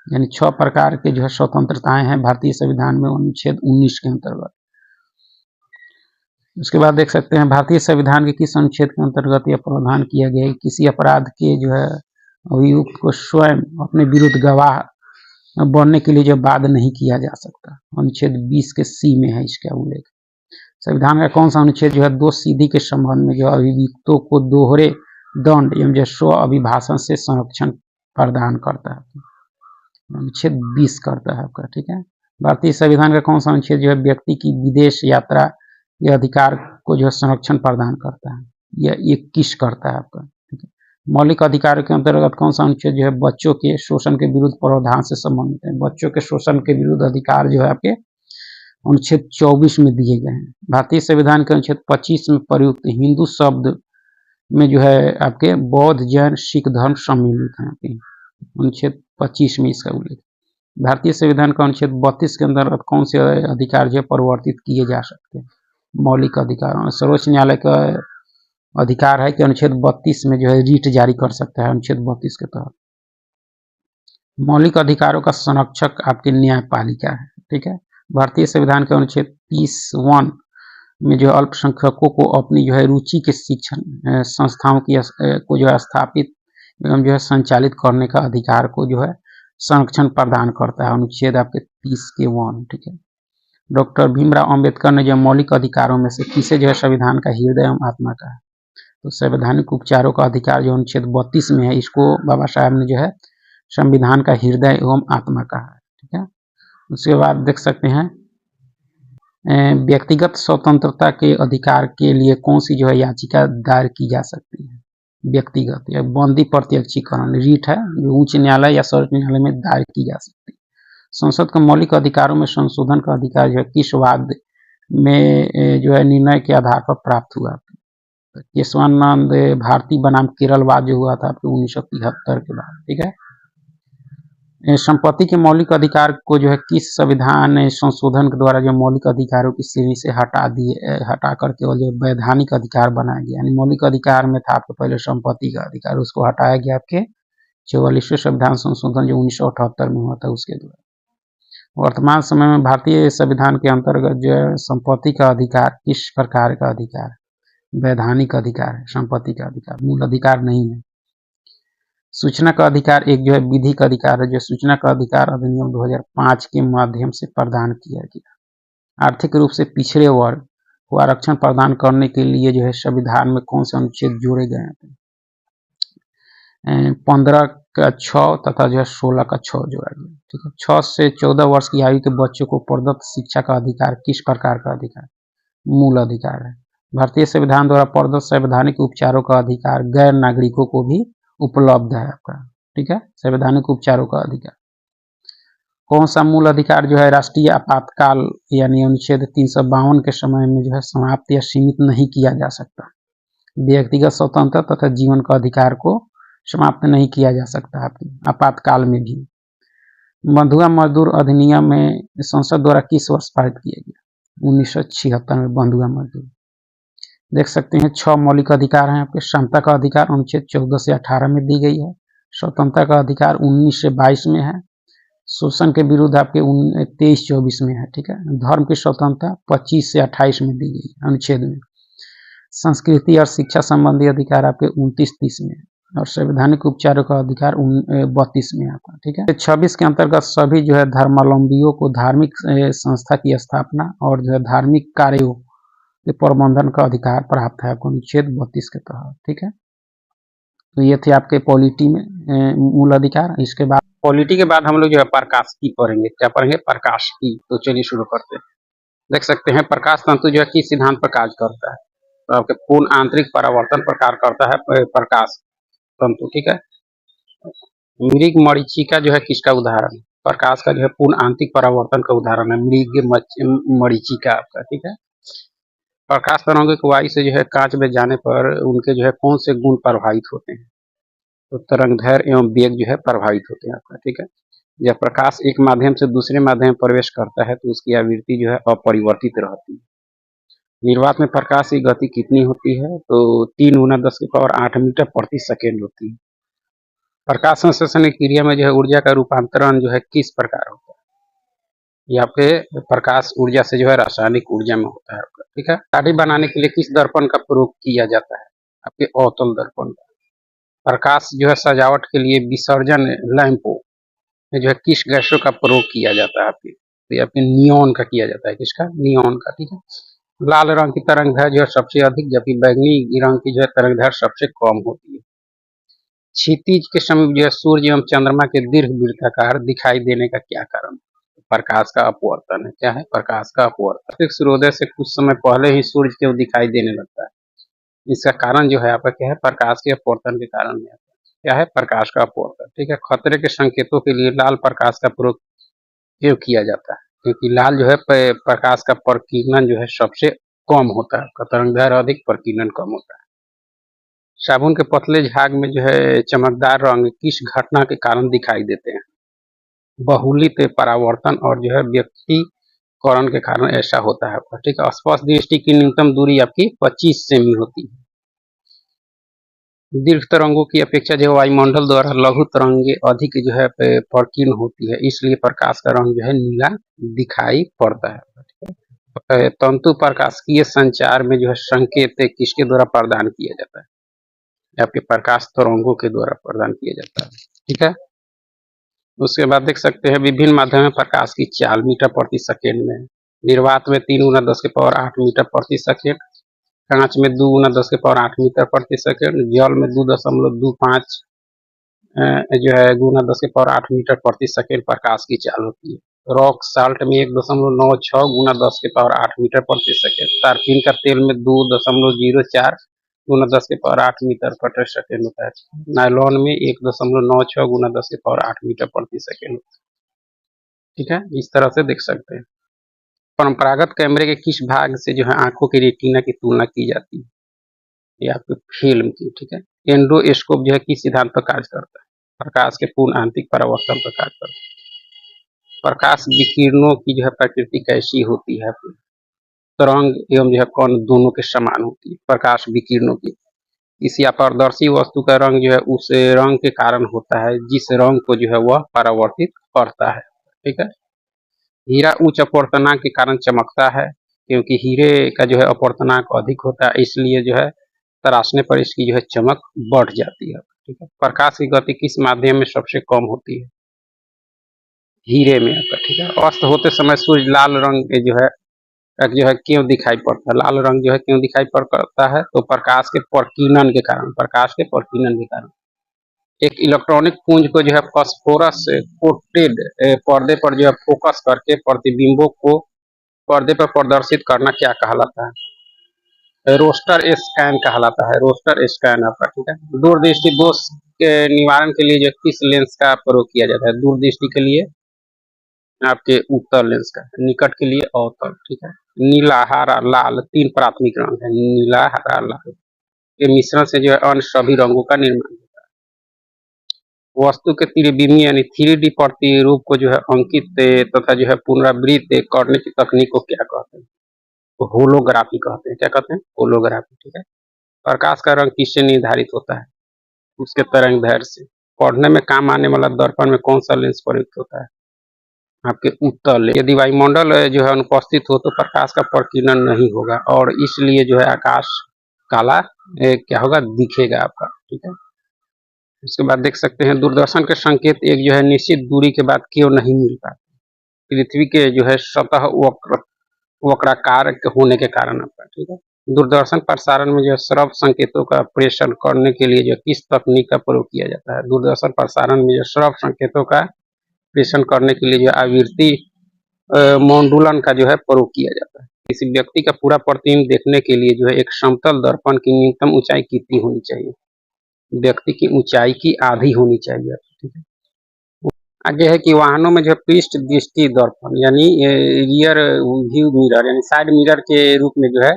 यानी 6 प्रकार के जो है स्वतंत्रताएं हैं भारतीय संविधान में अनुच्छेद 19 के अंतर्गत। उसके बाद देख सकते हैं भारतीय संविधान के किस अनुच्छेद के अंतर्गत यह प्रावधान किया गया है किसी अपराध के जो है अभियुक्त को स्वयं अपने विरुद्ध गवाह बनने के लिए जो बाध्य नहीं किया जा सकता। अनुच्छेद 20 के C में है इसका उल्लेख। संविधान का कौन सा अनुच्छेद जो है दोष सिद्धि के संबंध में जो अभियुक्तों को दोहरे दंड एवं जो स्व अभिभाषण से संरक्षण प्रदान करता है? अनुच्छेद 20 करता है आपका, ठीक है। भारतीय संविधान का कौन सा अनुच्छेद जो है व्यक्ति की विदेश यात्रा के अधिकार को जो है संरक्षण प्रदान करता है? यह 21 करता है आपका, ठीक है। मौलिक अधिकारों के अंतर्गत कौन सा अनुच्छेद जो है बच्चों के शोषण के विरुद्ध प्रावधान से संबंधित है? बच्चों के शोषण के विरुद्ध अधिकार जो है आपके अनुच्छेद 24 में दिए गए हैं। भारतीय संविधान के अनुच्छेद 25 में प्रयुक्त हिंदू शब्द में जो है आपके बौद्ध जैन सिख धर्म सम्मिलित हैं। अनुच्छेद 25 में इसका उल्लेख। भारतीय संविधान का अनुच्छेद 32 के अंतर्गत कौन से अधिकार जो है परिवर्तित किए जा सकते हैं? मौलिक अधिकार सर्वोच्च न्यायालय का अधिकार है कि अनुच्छेद 32 में जो है रीट जारी कर सकता है। अनुच्छेद 32 के तहत मौलिक अधिकारों का संरक्षक आपकी न्यायपालिका है, ठीक है। भारतीय संविधान के अनुच्छेद 30(1) में जो अल्पसंख्यकों को अपनी जो है रुचि के शिक्षण संस्थाओं की को जो है स्थापित एवं जो है संचालित करने का अधिकार को जो है संरक्षण प्रदान करता है। अनुच्छेद आपके 30 के 1, ठीक है। डॉक्टर भीमराव अंबेडकर ने जो मौलिक अधिकारों में से किसे जो है संविधान का हृदय एवं आत्मा का है? तो संवैधानिक उपचारों का अधिकार जो अनुच्छेद 32 में है इसको बाबा साहब ने जो है संविधान का हृदय एवं आत्मा का है, ठीक है। उसके बाद देख सकते हैं व्यक्तिगत स्वतंत्रता के अधिकार के लिए कौन सी जो है याचिका दायर की जा सकती है? व्यक्तिगत या बंदी प्रत्यक्षीकरण रीट है जो उच्च न्यायालय या सर्वोच्च न्यायालय में दायर की जा सकती है। संसद के मौलिक अधिकारों में संशोधन का अधिकार जो है किस वाद में जो है निर्णय के आधार पर प्राप्त हुआ? केशवानंद भारती बनाम केरल वाद जो हुआ था आपके 1973 के बाद, ठीक है। संपत्ति के मौलिक अधिकार को जो है किस संविधान संशोधन के द्वारा जो मौलिक अधिकारों की श्रेणी से हटा करके जो वैधानिक अधिकार बनाया गया। यानी मौलिक अधिकार में था आपके पहले संपत्ति का अधिकार, उसको हटाया गया आपके 44वें संविधान संशोधन जो 1978 में हुआ था उसके द्वारा। वर्तमान समय में भारतीय संविधान के अंतर्गत जो है संपत्ति का अधिकार किस प्रकार का अधिकार? वैधानिक अधिकार है। संपत्ति का अधिकार मूल अधिकार नहीं है। सूचना का अधिकार एक जो है विधिक अधिकार है जो सूचना का अधिकार अधिनियम 2005 के माध्यम से प्रदान किया गया। आर्थिक रूप से पिछड़े वर्ग को आरक्षण प्रदान करने के लिए जो है संविधान में कौन से अनुच्छेद जोड़े गए हैं? 15 का 6 तथा जो है 16 का 6 जोड़ा गया। ठीक है। 6 से 14 वर्ष की आयु के बच्चों को प्रदत्त शिक्षा का अधिकार किस प्रकार का अधिकार? मूल अधिकार है। भारतीय संविधान द्वारा प्रदत्त संवैधानिक उपचारों का अधिकार गैर नागरिकों को भी उपलब्ध है आपका। ठीक है। संवैधानिक उपचारों का अधिकार कौन सा मूल अधिकार जो है राष्ट्रीय आपातकाल यानी अनुच्छेद 352 के समय में जो है समाप्त या सीमित नहीं किया जा सकता? व्यक्तिगत स्वतंत्रता तथा जीवन का अधिकार को समाप्त नहीं किया जा सकता आपकी आपातकाल में भी। बंधुआ मजदूर अधिनियम में संसद द्वारा किस वर्ष पारित किया गया? 1976 में बंधुआ मजदूर। देख सकते हैं 6 मौलिक अधिकार हैं आपके। समता का अधिकार अनुच्छेद 14 से 18 में दी गई है। स्वतंत्रता का अधिकार 19 से 22 में है। शोषण के विरुद्ध आपके 23-24 में है। ठीक है। धर्म की स्वतंत्रता 25 से 28 में दी गई अनुच्छेद में। संस्कृति और शिक्षा संबंधी अधिकार आपके 29-30 में है और संवैधानिक उपचारों का अधिकार 32 में आता है। ठीक है। 26 के अंतर्गत सभी जो है धर्मावलंबियों को धार्मिक संस्था की स्थापना और जो है धार्मिक कार्यों के प्रबंधन का अधिकार प्राप्त है आपको अनुच्छेद 32 के तहत। ठीक है। तो ये थे आपके पॉलिटी में मूल अधिकार। इसके बाद पॉलिटी के बाद हम लोग जो है प्रकाशिकी पढ़ेंगे। क्या पढ़ेंगे? प्रकाशिकी। तो चलिए शुरू करते हैं। देख सकते हैं प्रकाश तंतु जो है किस सिद्धांत पर कार्य करता है? तो आपके पूर्ण आंतरिक परावर्तन पर कार्य करता है प्रकाश तंतु। ठीक है। मृग मरीचिका जो है किसका उदाहरण है? प्रकाश का जो है पूर्ण आंतरिक परावर्तन का उदाहरण है मृग मरीचिका आपका। ठीक है। प्रकाश तरंगों की वायु से जो है कांच में जाने पर उनके जो है कौन से गुण प्रभावित होते हैं? तो तरंगदैर्घ्य एवं वेग जो है प्रभावित होते हैं आपका। ठीक है। जब प्रकाश एक माध्यम से दूसरे माध्यम में प्रवेश करता है तो उसकी आवृत्ति जो है अपरिवर्तित रहती है। निर्वात में प्रकाश की गति कितनी होती है? तो 3 × 10⁸ मीटर प्रति सेकेंड होती है। प्रकाश संश्लेषण की क्रिया में जो है ऊर्जा का रूपांतरण जो है किस प्रकार होता है? ये आपके प्रकाश ऊर्जा से जो है रासायनिक ऊर्जा में होता है आपका। ठीक है। दाढ़ी बनाने के लिए किस दर्पण का प्रयोग किया जाता है? आपके अवतल दर्पण का। प्रकाश जो है सजावट के लिए विसर्जन लैंपों में जो है किस गैसों का प्रयोग किया जाता है आपके? तो ये आपके नियॉन का किया जाता है। किसका? नियॉन का। ठीक है। लाल रंग की तरंगदैर्घ्य जो है सबसे अधिक जबकि बैंगनी रंग की जो है तरंगदैर्घ्य सबसे कम होती है। क्षितिज के समीप जो है सूर्य एवं चंद्रमा के दीर्घ वृत्ताकार दिखाई देने का क्या कारण? प्रकाश का अपवर्तन है। क्या है? प्रकाश का अपवर्तन। सूर्योदय से कुछ समय पहले ही सूर्य क्यों दिखाई देने लगता है? इसका कारण जो है आपका क्या है? प्रकाश के अपवर्तन के कारण में क्या है? प्रकाश का अपवर्तन। ठीक है। खतरे के संकेतों के लिए लाल प्रकाश का प्रयोग क्यों किया जाता है? क्योंकि लाल जो है प्रकाश का प्रकीर्णन जो है सबसे कम होता है। तरंगदैर्घ्य अधिक, प्रकीर्णन कम होता है। साबुन के पतले झाग में जो है चमकदार रंग किस घटना के कारण दिखाई देते हैं? बहुलित परावर्तन और जो है व्यक्तिकरण के कारण ऐसा होता है। ठीक है। स्पष्ट दृष्टि की न्यूनतम दूरी आपकी 25 सेमी होती है। दीर्घ तरंगों की अपेक्षा जो वायुमंडल द्वारा लघु तरंगे अधिक जो है प्रकीर्ण होती है, इसलिए प्रकाश का रंग जो है नीला दिखाई पड़ता है। तंतु प्रकाशिकीय संचार में जो है संकेत किसके द्वारा प्रदान किया जाता है? आपके प्रकाश तरंगों के द्वारा प्रदान किया जाता है। ठीक है। उसके बाद देख सकते हैं विभिन्न माध्यम में प्रकाश की चाल मीटर प्रति सेकेंड में। निर्वात में 3 × 10⁸ मीटर प्रति सेकेंड, कांच में 2 × 10⁸ मीटर प्रति सेकेंड, जल में 2.25 जो है गुना 10⁸ मीटर प्रति सेकेंड प्रकाश की चाल होती है। रॉक साल्ट में 1.96 × 10⁸ मीटर प्रति सेकेंड, तारपीन का तेल में 2.04 × 10⁸ मीटर प्रति सेकेंड होता है। नायलॉन में 1.96 × 10⁸ मीटर प्रति सेकेंड। ठीक है। इस तरह से देख सकते हैं। परंपरागत कैमरे के किस भाग से जो है आंखों की रेटिना की तुलना की जाती है? या आपके फिल्म की। ठीक है। एंडोस्कोप जो है किस सिद्धांत पर कार्य करता है? प्रकाश के पूर्ण आंतरिक परावर्तन पर कार्य करता है। प्रकाश विकिरणों की जो है प्रकृति कैसी होती है? तरंग एवं जो है कण दोनों के समान होती है प्रकाश विकिरणों की। किसी अपारदर्शी वस्तु का रंग जो है उस रंग के कारण होता है जिस रंग को जो है वह परावर्तित करता है। ठीक है। हीरा उच्च अपवर्तनांक के कारण चमकता है क्योंकि हीरे का जो है अपवर्तनांक अधिक होता है, इसलिए जो है तराशने पर इसकी जो है चमक बढ़ जाती है। ठीक है। प्रकाश की गति किस माध्यम में सबसे कम होती है? हीरे में आपका। ठीक है। अस्त होते समय सूर्य लाल रंग के जो है जो है क्यों दिखाई पड़ता है, लाल रंग जो है क्यों दिखाई पड़ता है, तो प्रकाश के प्रकीर्णन के कारण। एक इलेक्ट्रॉनिक पुंज को जो है फास्फोरस से कोटेड पर्दे पर जो है फोकस करके प्रतिबिंबों को पर्दे पर प्रदर्शित करना क्या कहलाता है? रोस्टर स्कैन कहलाता है, रोस्टर स्कैन आपका, ठीक है। दूरदृष्टि दोष के निवारण के लिए जो किस लेंस का प्रयोग किया जाता है? दूरदृष्टि के लिए आपके उत्तल लेंस का, निकट के लिए अवतल, ठीक है। नीला, हरा, लाल 3 प्राथमिक रंग है, नीला, हरा, लाल के मिश्रण से जो है अन्य सभी रंगों का निर्माण होता है। वस्तु के त्रिविमीय यानी 3D प्रतिरूप को जो है अंकित तथा जो है पुनरावृत्त करने की तकनीक को क्या कहते हैं? तो होलोग्राफी कहते हैं। क्या कहते हैं? होलोग्राफी, ठीक है। प्रकाश का रंग किससे निर्धारित होता है? उसके तरंग दैर्ध्य से। पढ़ने में काम आने वाला दर्पण में कौन सा लेंस प्रयुक्त होता है? आपके उत्तल। यदि वायुमंडल जो है अनुपस्थित हो तो प्रकाश का प्रकीर्णन नहीं होगा और इसलिए जो है आकाश काला क्या होगा, दिखेगा आपका, ठीक है। उसके बाद देख सकते हैं दूरदर्शन के संकेत एक जो है निश्चित दूरी के बाद क्यों नहीं मिल पाते? पृथ्वी के जो है सतह वक्राकार होने के कारण आपका, ठीक है। दूरदर्शन प्रसारण में जो श्रव्य संकेतों का प्रेषण करने के लिए जो किस तकनीक का प्रयोग किया जाता है? दूरदर्शन प्रसारण में जो श्रव्य संकेतों का प्रेषण करने के लिए जो आवृत्ति मॉड्यूलन का जो है प्रयोग किया जाता है। किसी व्यक्ति का पूरा प्रतिबिंब देखने के लिए जो है एक समतल दर्पण की न्यूनतम ऊंचाई कितनी होनी चाहिए? व्यक्ति की ऊंचाई की आधी होनी चाहिए, ठीक है। आगे है कि वाहनों में जो पृष्ठ दृष्टि दर्पण यानी रियर व्यू मिरर यानी साइड मिरर के रूप में जो है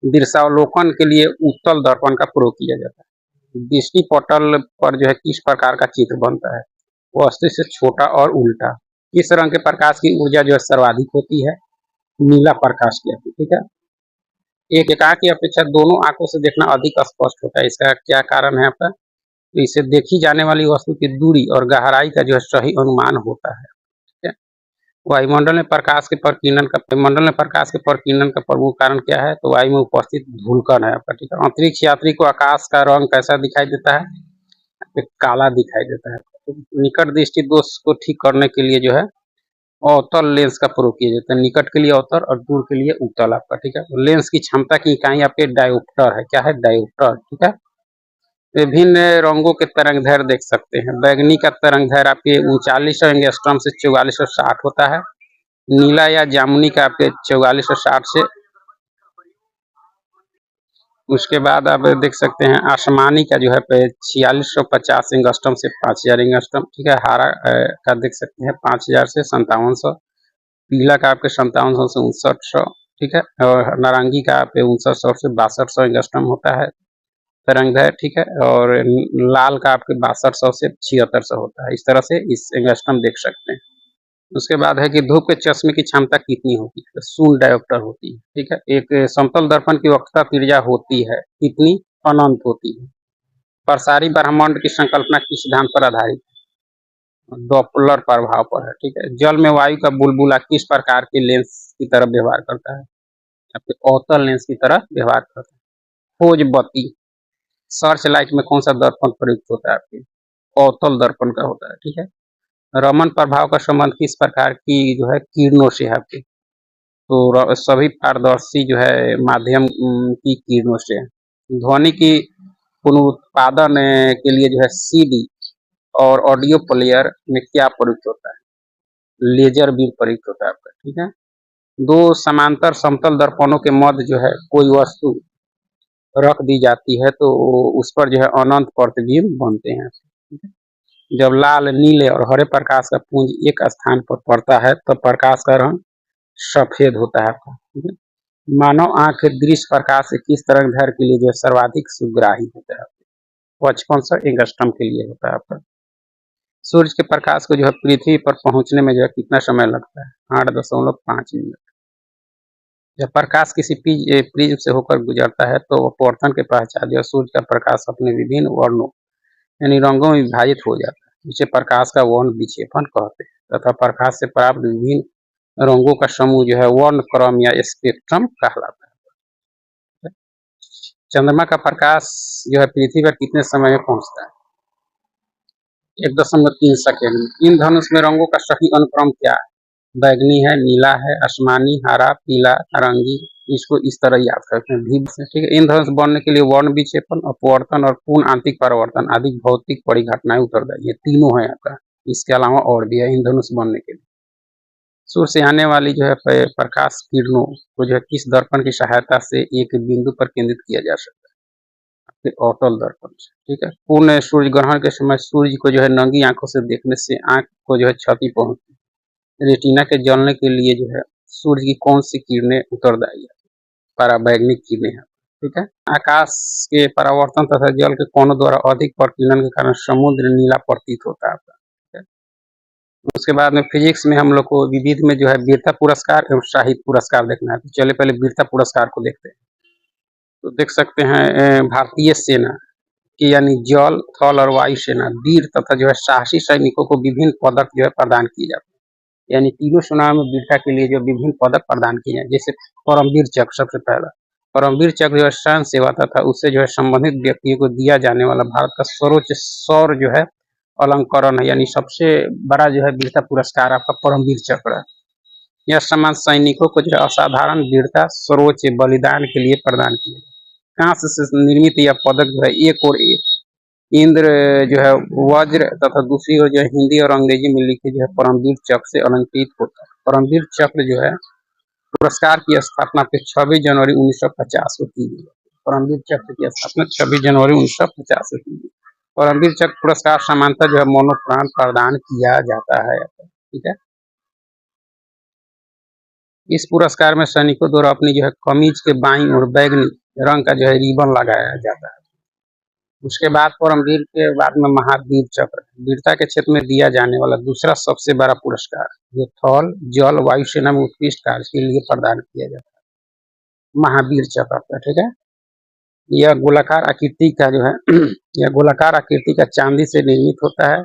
दृश्यावलोकन के लिए उत्तल दर्पण का प्रयोग किया जाता है। दृष्टि पटल पर जो है किस प्रकार का चित्र बनता है? वस्तु से छोटा और उल्टा। किस रंग के प्रकाश की ऊर्जा जो है सर्वाधिक होती है? नीला प्रकाश की, ठीक है। एक एकांक की अपेक्षा दोनों आंखों से देखना अधिक स्पष्ट होता है, इसका क्या कारण है आपका? तो इससे देखी जाने वाली वस्तु की दूरी और गहराई का जो है सही अनुमान होता है, ठीक है। वायुमंडल में प्रकाश के प्रकीर्णन का प्रमुख कारण क्या है? तो वायु में उपस्थित धूलकण है आपका, ठीक है। अंतरिक्ष यात्री को आकाश का रंग कैसा दिखाई देता है? काला दिखाई देता है। निकट दृष्टि दोष को ठीक करने के लिए जो है अवतल लेंस का प्रयोग किया जाता है। निकट के लिए अवतल और दूर के लिए उत्तल आपका, ठीक है। लेंस की क्षमता की इकाई आपके डायोप्टर है। क्या है? डायोप्टर, ठीक है। विभिन्न रंगों के तरंग दैर्ध्य देख सकते हैं। बैगनी का तरंग दैर्ध्य आपके 3900 एंगस्ट्रॉम से 4460 होता है। नीला या जामुनी का आपके 4460 से, उसके बाद आप देख सकते हैं आसमानी का जो है 4650 एंगस्ट्रॉम से 5000 एंगस्ट्रॉम, ठीक है। हरा का देख सकते हैं 5000 से 5700। पीला का आपके 5700 से 5900, ठीक है। और नारंगी का आपके 5900 से 6200 एंगस्ट्रॉम होता है तरंग है, ठीक है। और लाल का आपके 6200 से 7600 होता है। इस तरह से इस एंगस्ट्रॉम देख सकते हैं। उसके बाद है कि धूप के चश्मे की क्षमता कितनी होती है? शून्य डायोप्टर होती है, ठीक है। एक समतल दर्पण की वक्रता त्रिज्या होती है कितनी? अनंत होती है। प्रसारी ब्रह्मांड की संकल्पना किस सिद्धांत पर आधारित है? डॉपलर प्रभाव पर है, ठीक है। जल में वायु का बुलबुला किस प्रकार के लेंस की तरह व्यवहार करता है? आपके अवतल लेंस की तरह व्यवहार करता है। खोज बत्ती सर्च लाइट में कौन सा दर्पण प्रयुक्त होता है? आपके अवतल दर्पण का होता है, ठीक है। रमन प्रभाव का संबंध किस प्रकार की जो है किरणों से है आपके? तो सभी पारदर्शी जो है माध्यम की किरणों से। ध्वनि की पुनरुत्पादन के लिए जो है सीडी और ऑडियो प्लेयर में क्या प्रयुक्त होता है? लेजर बीम प्रयुक्त होता है आपका, ठीक है। दो समांतर समतल दर्पणों के मध्य जो है कोई वस्तु रख दी जाती है तो उस पर जो है अनंत प्रतिबिंब बनते हैं, ठीक है। जब लाल, नीले और हरे प्रकाश का पुंज एक स्थान पर पड़ता है तो प्रकाश का रंग सफेद होता है आपका, ठीक है। मानव आंख दृश्य प्रकाश से किस तरंगदैर्घ्य के लिए जो है सर्वाधिक सुग्राही होता है? 5500 एंगस्ट्रॉम के लिए होता है आपका। सूर्य के प्रकाश को जो है पृथ्वी पर पहुंचने में जो है कितना समय लगता है? 8.5 मिनट। जब प्रकाश किसी प्रिज्म से होकर गुजरता है तो अपवर्तन के पश्चात जो सूर्य का प्रकाश अपने विभिन्न वर्णों यानी रंगों में विभाजित हो जाता है, जिसे प्रकाश का वर्ण विक्षेपण कहते हैं तथा प्रकाश से प्राप्त विभिन्न रंगों का समूह जो है वर्ण क्रम या स्पेक्ट्रम कहलाता है। चंद्रमा का प्रकाश जो है पृथ्वी पर कितने समय में पहुंचता है? 1.3 सेकेंड में। इन धनुष में रंगों का सही अनुक्रम क्या है? बैगनी है, नीला है, आसमानी, हरा, पीला, नारंगी, इसको इस तरह याद करते हैं भी। ठीक है, इंद्रधनुष बनने के लिए वर्ण विक्षेपण, अपवर्तन और पूर्ण आंतरिक परावर्तन आदि भौतिक परिघटनाएं उत्तरदायी, ये तीनों है आपका। इसके अलावा और भी है इंद्रधनुष बनने के लिए। सूर्य से आने वाली जो है प्रकाश किरणों को जो है किस दर्पण की सहायता से एक बिंदु पर केंद्रित किया जा सकता है? अवतल दर्पण से। ठीक है, पूर्ण सूर्य ग्रहण के समय सूर्य को जो है नंगी आंखों से देखने से आंख को जो है क्षति पहुंचती है। रेटिना के जलने के लिए जो है सूर्य की कौन सी किरणें उत्तरदायी है? पराबैंगनी किरणें हैं। ठीक है, आकाश के परावर्तन तथा जल के कोनों द्वारा अधिक प्रकीर्णन के कारण समुद्र नीला प्रतीत होता है। उसके बाद में फिजिक्स में हम लोग को विविध में जो है वीरता पुरस्कार एवं साहित्य पुरस्कार देखना है। तो चलिए पहले वीरता पुरस्कार को देखते हैं। तो देख सकते हैं भारतीय सेना की यानी जल, थल और वायु सेना वीर तथा जो है साहसी सैनिकों को विभिन्न पदक जो है प्रदान किए जाते हैं। यानी तीनों सेनाओं में वीरता के लिए जो विभिन्न पदक प्रदान किए जाए, जैसे परमवीर चक्र सबसे पहला। परमवीर चक्र जो है सैन्य सेवा तथा उससे जो है संबंधित व्यक्तियों को दिया जाने वाला भारत का सर्वोच्च सौर जो है अलंकरण है, यानी सबसे बड़ा जो है वीरता पुरस्कार आपका परमवीर चक्र है। यह सम्मान सैनिकों को जो है असाधारण वीरता, सर्वोच्च बलिदान के लिए प्रदान किया। कांस से निर्मित यह पदक जो है एक और इंद्र जो है वज्र तथा दूसरी ओर जो है हिंदी और अंग्रेजी में लिखे जो है परमवीर चक्र से अलंकृत होता है। परमवीर चक्र जो है पुरस्कार की स्थापना 26 जनवरी 1950 को की गई। परमवीर चक्र की स्थापना 26 जनवरी 1950 को की गई। परमवीर चक्र पुरस्कार सामान्यतः जो है मरणोपरांत प्रदान किया जाता है। ठीक है, इस पुरस्कार में सैनिकों द्वारा अपनी जो है कमीज के बाईं और बैगनी रंग का जो है रिबन लगाया जाता है। उसके बाद परमवीर के बाद में महावीर चक्र, वीरता के क्षेत्र में दिया जाने वाला दूसरा सबसे बड़ा पुरस्कार, जो थल, जल, वायु सेना में उत्कृष्ट कार्य के लिए प्रदान किया जाता है, महावीर चक्र का। ठीक है, यह गोलाकार आकृति का जो है यह गोलाकार आकृति का चांदी से निर्मित होता है,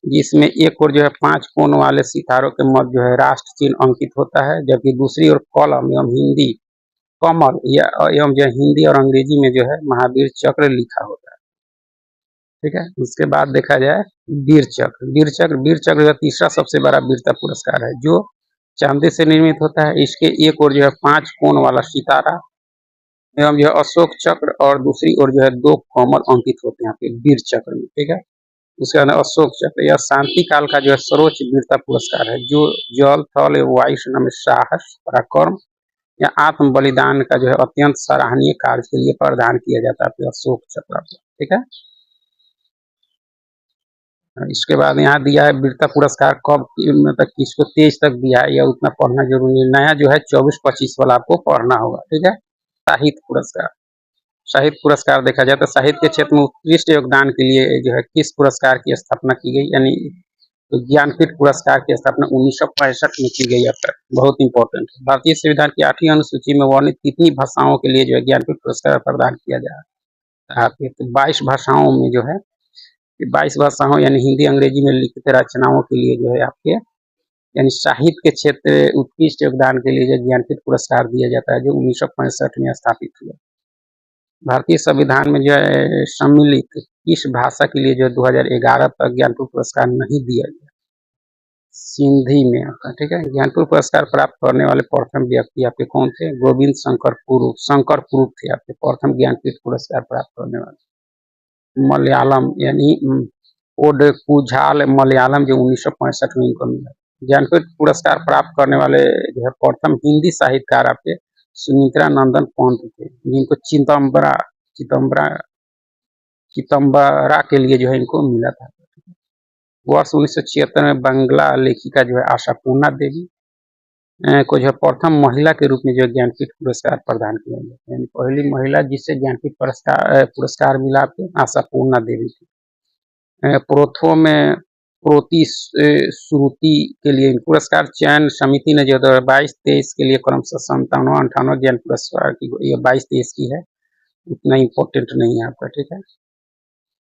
जिसमें एक ओर जो है 5 कोण वाले सितारों के मध्य जो है राष्ट्र चिन्ह अंकित होता है, जबकि दूसरी ओर कलम एवं हिंदी कमल या एवं जो हिंदी और अंग्रेजी में जो है महावीर चक्र लिखा होता है। ठीक है, उसके बाद देखा जाए वीर चक्र। वीर चक्र का तीसरा सबसे बड़ा वीरता पुरस्कार है, जो चांदी से निर्मित होता है। इसके एक ओर जो है 5 कोण वाला सितारा एवं जो है अशोक चक्र और दूसरी ओर जो है 2 कमल अंकित होते हैं यहाँ पे वीर चक्र में। ठीक है, उसके बाद अशोक चक्र, यह शांति काल का जो है सर्वोच्च वीरता पुरस्कार है, जो जल, थल एवं वायु सेना में साहस, पराक्रम या आत्म बलिदान का जो है अत्यंत सराहनीय कार्य के लिए प्रदान किया जाता है अशोक चक्र। ठीक है, इसके बाद यहाँ दिया है वीरता पुरस्कार कब मतलब किसको तेज तक दिया है, या उतना पढ़ना जरूरी नहीं। नया जो है 24-25 वाला आपको पढ़ना होगा। ठीक है, साहित्य पुरस्कार। साहित्य पुरस्कार देखा जाए तो साहित्य के क्षेत्र में उत्कृष्ट योगदान के लिए जो है किस पुरस्कार की स्थापना की गई, यानी तो ज्ञानपीठ पुरस्कार की स्थापना 1965 में की गई है। बहुत इंपॉर्टेंट है। भारतीय संविधान की 8वीं अनुसूची में वर्णित कितनी भाषाओं के लिए जो है ज्ञानपीठ पुरस्कार प्रदान किया जा रहा है? तो 22 भाषाओं में जो है 22 भाषाओं यानी हिंदी अंग्रेजी में लिखित रचनाओं के लिए जो है आपके यानी साहित्य के क्षेत्र उत्कृष्ट योगदान के लिए जो ज्ञानपीठ पुरस्कार दिया जाता है, जो 1965 में स्थापित हुआ। भारतीय संविधान में जो है सम्मिलित किस भाषा के लिए जो 2011 तक ज्ञानपीठ पुरस्कार नहीं दिया गया? सिंधी में आपका। ठीक है, ज्ञानपीठ पुरस्कार प्राप्त करने वाले प्रथम व्यक्ति आपके कौन थे? गोविंद शंकर पुरुष थे आपके प्रथम ज्ञानपीठ पुरस्कार प्राप्त करने वाले। मलयालम यानी ओडकुझाल मलयालम जो 1965 में इनको मिला। ज्ञानपीठ पुरस्कार प्राप्त करने वाले जो है प्रथम हिंदी साहित्यकार आपके सुमित्रा नंदन पंत थे, जिनको चिदम्बरा के लिए जो है इनको मिला था। वर्ष 1976 में बांग्ला लेखिका जो है आशापूर्णा देवी को जो है प्रथम महिला के रूप में जो ज्ञानपीठ पुरस्कार प्रदान किया गया, यानी पहली महिला जिससे ज्ञानपीठ पुरस्कार मिला आपको आशापूर्णा देवी थी। प्रोथो में प्रोति श्रुति के लिए पुरस्कार चयन समिति ने जो 2022-23 के लिए क्रमशः 57-58 ज्ञान पुरस्कार की, ये 22-23 की है, उतना इम्पोर्टेंट नहीं है आपका। ठीक है,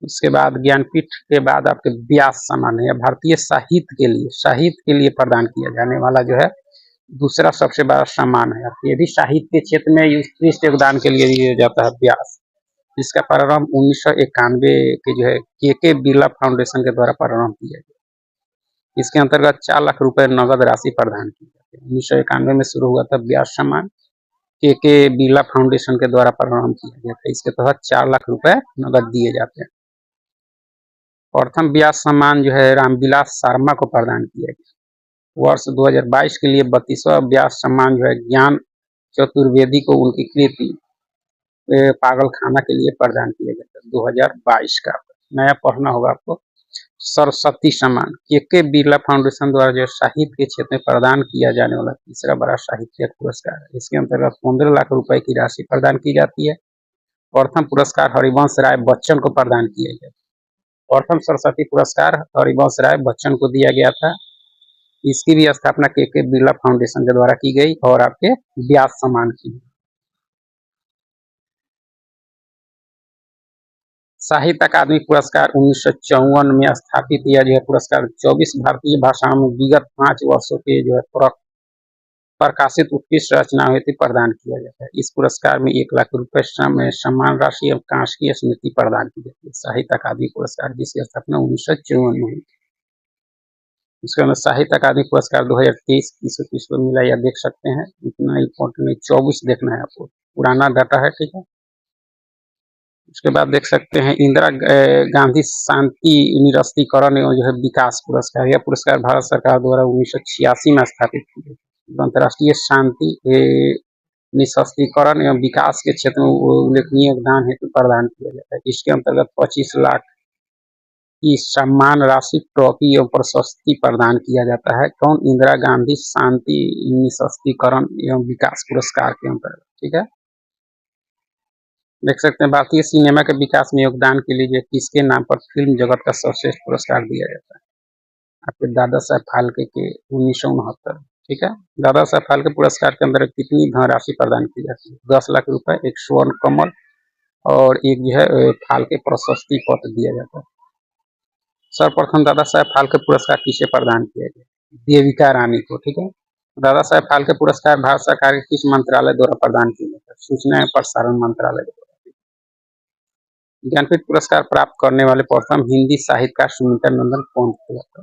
उसके बाद ज्ञानपीठ के बाद आपके व्यास सम्मान है, भारतीय साहित्य के लिए प्रदान किया जाने वाला जो है दूसरा सबसे बड़ा सम्मान है। ये भी साहित्य के क्षेत्र में उत्कृष्ट योगदान के लिए दिया जाता है व्यास, जिसका प्रारंभ 1991 के जो है के बिरला फाउंडेशन के द्वारा प्रारंभ किया गया। इसके अंतर्गत 4 लाख रुपए नगद राशि प्रदान की जाती है। 1991 में शुरू हुआ था ब्यास सम्मान, के बिरला फाउंडेशन के द्वारा प्रारंभ किया गया था। इसके तहत 4 लाख रुपए नगद दिए जाते हैं। प्रथम ब्यास सम्मान जो है रामविलास शर्मा को प्रदान किया गया। वर्ष 2022 के लिए 32वां ब्यास सम्मान जो है ज्ञान चतुर्वेदी को उनकी कृति पागल खाना के लिए प्रदान किया गया था। 2022 का नया पढ़ना होगा आपको। सरस्वती सम्मान के बिरला फाउंडेशन द्वारा जो साहित्य के क्षेत्र में प्रदान किया जाने वाला तीसरा बड़ा साहित्यिक पुरस्कार है। इसके अंतर्गत 15 लाख रुपए की राशि प्रदान की जाती है। प्रथम पुरस्कार हरिवंश राय बच्चन को प्रदान किया गया। प्रथम सरस्वती पुरस्कार हरिवंश राय बच्चन को दिया गया था। इसकी भी स्थापना के बिरला फाउंडेशन के द्वारा की गई और आपके ब्यास सम्मान की। साहित्य अकादमी पुरस्कार 1954 में स्थापित यह जो है पुरस्कार 24 भारतीय भाषाओं में विगत 5 वर्षों के जो है प्रकाशित उत्कृष्ट रचनाओं हेतु प्रदान किया जाता है। इस पुरस्कार में 1 लाख रुपए सम्मान राशि एवं कांस्य की स्मृति प्रदान की जाती है। साहित्य अकादमी पुरस्कार जिसकी स्थापना 1954 में हुई। इसके अंदर साहित्य अकादमी पुरस्कार 2023 किस को मिला यह देख सकते हैं। इतना इम्पोर्टेंट नहीं, 24 देखना है आपको, पुराना डाटा है, ठीक है। उसके बाद देख सकते हैं इंदिरा गांधी शांति निरस्तीकरण एवं जो है विकास पुरस्कार। यह पुरस्कार भारत सरकार द्वारा 1986 में स्थापित की गई। अंतर्राष्ट्रीय शांति निरस्तीकरण एवं विकास के क्षेत्र में उल्लेखनीय योगदान हेतु प्रदान किया जाता है। इसके अंतर्गत 25 लाख की सम्मान राशि, ट्रॉफी एवं प्रशस्ति प्रदान किया जाता है। कौन? इंदिरा गांधी शांति निरस्तीकरण एवं विकास पुरस्कार के अंतर्गत, ठीक है। देख सकते हैं भारतीय सिनेमा के विकास में योगदान के लिए किसके नाम पर फिल्म जगत का सर्वश्रेष्ठ पुरस्कार दिया जाता है? आपके दादा साहब फाल्के के 1969, ठीक है। दादा साहब फाल्के पुरस्कार के अंदर कितनी धनराशि प्रदान की जाती है? 10 लाख रुपए, एक स्वर्ण कमल और एक जो है फाल्के प्रशस्ति पत्र दिया जाता है। सर्वप्रथम दादा साहब फाल्के पुरस्कार किसे प्रदान किया गया? देविका रानी को, ठीक है। दादा साहब फाल्के पुरस्कार भारत सरकार के किस मंत्रालय द्वारा प्रदान किया जाता है? सूचना एवं प्रसारण मंत्रालय द्वारा। ज्ञानपीठ पुरस्कार प्राप्त करने वाले प्रथम हिंदी साहित्यकार सुमित्रा नंदन कौन थे?